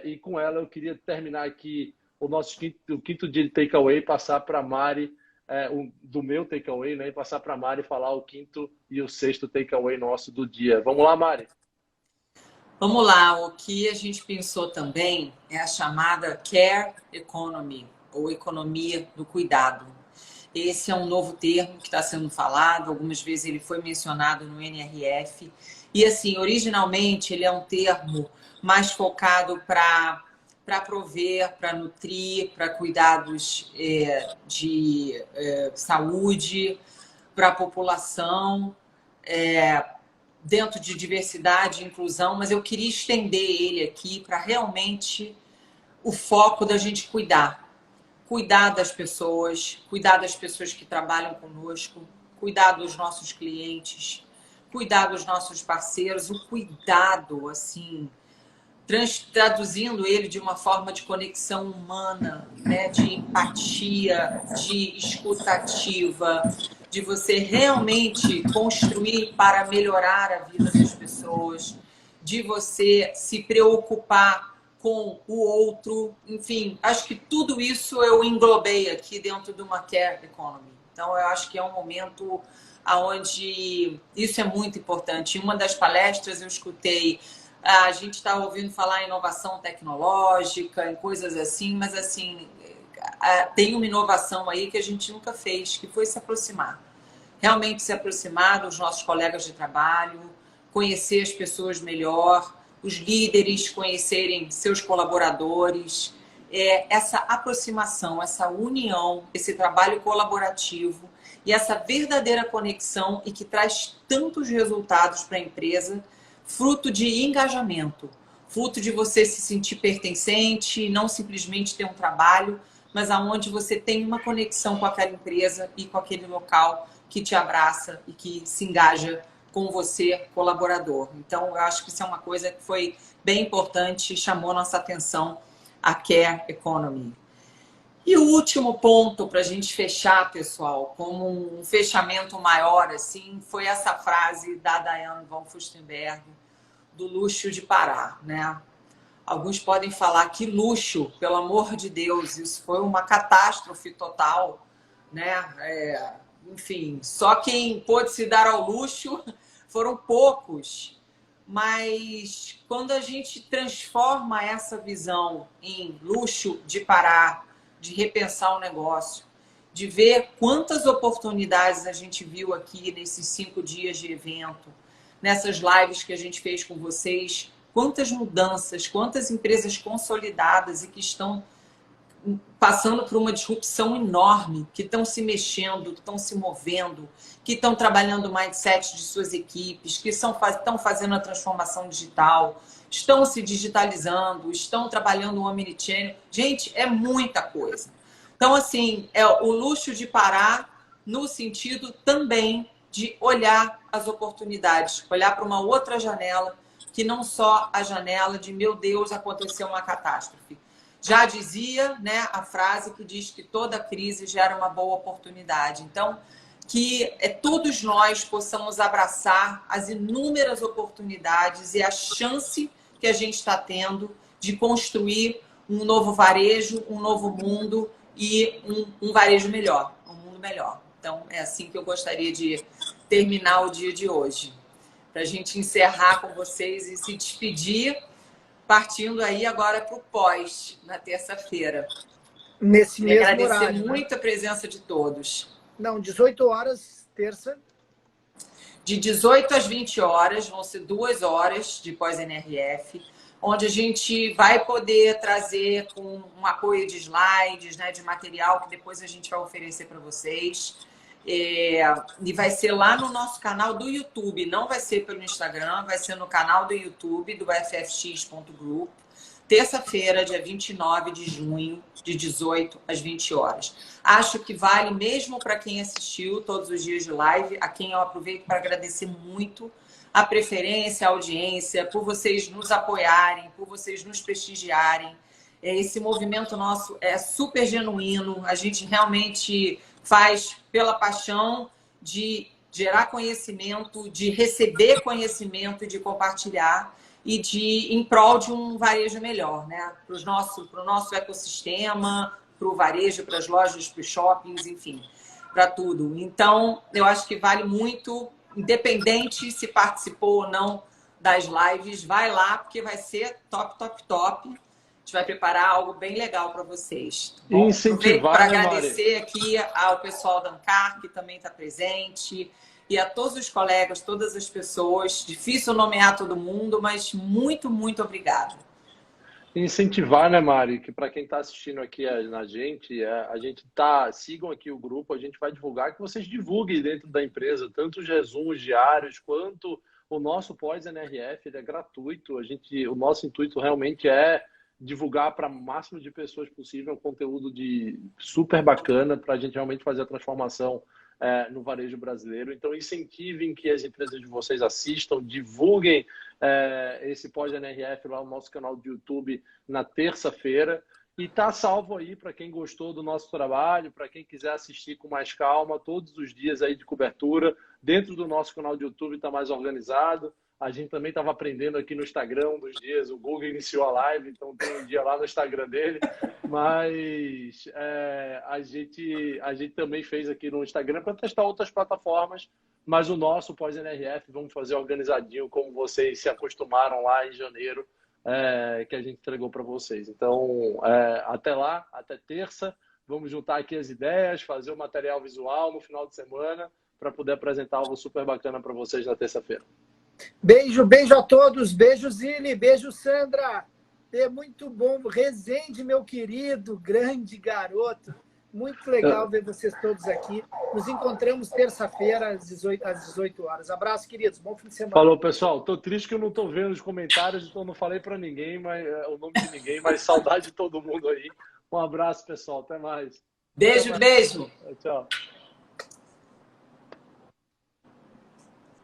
E com ela eu queria terminar aqui o nosso quinto dia de takeaway, passar para a Mari, do meu takeaway, né? E passar para a Mari falar o quinto e o sexto takeaway nosso do dia. Vamos lá, Mari? Vamos lá, o que a gente pensou também é a chamada Care Economy, ou economia do cuidado. Esse é um novo termo que está sendo falado, algumas vezes ele foi mencionado no NRF. E assim, originalmente ele é um termo mais focado para prover, para nutrir, para cuidados de saúde, para a população, dentro de diversidade e inclusão, mas eu queria estender ele aqui para realmente o foco da gente cuidar das pessoas que trabalham conosco, cuidar dos nossos clientes, cuidar dos nossos parceiros, o cuidado, assim, traduzindo ele de uma forma de conexão humana, né? De empatia, de escutativa, de você realmente construir para melhorar a vida das pessoas, de você se preocupar com o outro, enfim, acho que tudo isso eu englobei aqui dentro de uma Care Economy. Então, eu acho que é um momento onde isso é muito importante. Em uma das palestras eu escutei, a gente está ouvindo falar em inovação tecnológica, em coisas assim, mas assim, tem uma inovação aí que a gente nunca fez, que foi se aproximar. Realmente se aproximar dos nossos colegas de trabalho, conhecer as pessoas melhor, os líderes conhecerem seus colaboradores, essa aproximação, essa união, esse trabalho colaborativo e essa verdadeira conexão e que traz tantos resultados para a empresa, fruto de engajamento, fruto de você se sentir pertencente, não simplesmente ter um trabalho, mas aonde você tem uma conexão com aquela empresa e com aquele local que te abraça e que se engaja com você, colaborador. Então, eu acho que isso é uma coisa que foi bem importante e chamou nossa atenção, a Care Economy. E o último ponto para a gente fechar, pessoal, como um fechamento maior, assim, foi essa frase da Diane von Furstenberg, do luxo de parar, né? Alguns podem falar que luxo, pelo amor de Deus, isso foi uma catástrofe total, né? Enfim, só quem pôde se dar ao luxo foram poucos. Mas quando a gente transforma essa visão em luxo de parar, de repensar o negócio, de ver quantas oportunidades a gente viu aqui nesses 5 dias de evento, nessas lives que a gente fez com vocês, quantas mudanças, quantas empresas consolidadas e que estão passando por uma disrupção enorme, que estão se mexendo, que estão se movendo, que estão trabalhando o mindset de suas equipes, que estão fazendo a transformação digital, estão se digitalizando, estão trabalhando o omnichannel. Gente, é muita coisa. Então, assim, é o luxo de parar no sentido também de olhar as oportunidades, olhar para uma outra janela, que não só a janela de, meu Deus, aconteceu uma catástrofe. Já dizia, né, a frase que diz que toda crise gera uma boa oportunidade. Então, que todos nós possamos abraçar as inúmeras oportunidades e a chance que a gente está tendo de construir um novo varejo, um novo mundo e um varejo melhor, um mundo melhor. Então, é assim que eu gostaria de terminar o dia de hoje. Para a gente encerrar com vocês e se despedir, partindo aí agora para o pós, na terça-feira. Nesse mesmo agradecer horário, muito né? a presença de todos. Não, 18 horas, terça. De 18 às 20 horas, vão ser 2 horas de pós-NRF, onde a gente vai poder trazer com um apoio de slides, né, de material que depois a gente vai oferecer para vocês. E vai ser lá no nosso canal do YouTube, não vai ser pelo Instagram, vai ser no canal do YouTube do ffx.group, terça-feira, dia 29 de junho, de 18 às 20 horas. Acho que vale mesmo para quem assistiu todos os dias de live, a quem eu aproveito para agradecer muito a preferência, a audiência, por vocês nos apoiarem, por vocês nos prestigiarem. Esse movimento nosso é super genuíno, a gente realmente faz pela paixão de gerar conhecimento, de receber conhecimento e de compartilhar e em prol de um varejo melhor, né? Para o nosso ecossistema, para o varejo, para as lojas, para os shoppings, enfim, para tudo. Então, eu acho que vale muito, independente se participou ou não das lives, vai lá, porque vai ser top, top, top. A gente vai preparar algo bem legal para vocês. Tá bom? Incentivar, para né, agradecer aqui ao pessoal da Ancar, que também está presente, e a todos os colegas, todas as pessoas. Difícil nomear todo mundo, mas muito, muito obrigada. Incentivar, né, Mari? Que para quem está assistindo aqui a gente sigam aqui o grupo, a gente vai divulgar, que vocês divulguem dentro da empresa, tanto os resumos diários quanto o nosso pós-NRF, ele é gratuito. O nosso intuito realmente é divulgar para o máximo de pessoas possível um conteúdo super bacana para a gente realmente fazer a transformação no varejo brasileiro. Então, incentivem que as empresas de vocês assistam, divulguem esse pós-NRF lá no nosso canal do YouTube na terça-feira. E tá salvo aí para quem gostou do nosso trabalho, para quem quiser assistir com mais calma, todos os dias aí de cobertura. Dentro do nosso canal do YouTube está mais organizado. A gente também estava aprendendo aqui no Instagram um dos dias, o Google iniciou a live, então tem um dia lá no Instagram dele, mas a gente também fez aqui no Instagram para testar outras plataformas, mas o nosso pós-NRF vamos fazer organizadinho, como vocês se acostumaram lá em janeiro, que a gente entregou para vocês. Então, até lá, até terça, vamos juntar aqui as ideias, fazer o material visual no final de semana, para poder apresentar algo super bacana para vocês na terça-feira. Beijo, beijo a todos. Beijo, Zili. Beijo, Sandra. É muito bom. Rezende, meu querido, grande garoto. Muito legal ver vocês todos aqui. Nos encontramos terça-feira às 18 horas. Abraço, queridos. Bom fim de semana. Falou, pessoal. Tô triste que eu não tô vendo os comentários, então não falei para ninguém, o nome de ninguém, mas saudade de todo mundo aí. Um abraço, pessoal. Até mais. Beijo, beijo. Tchau.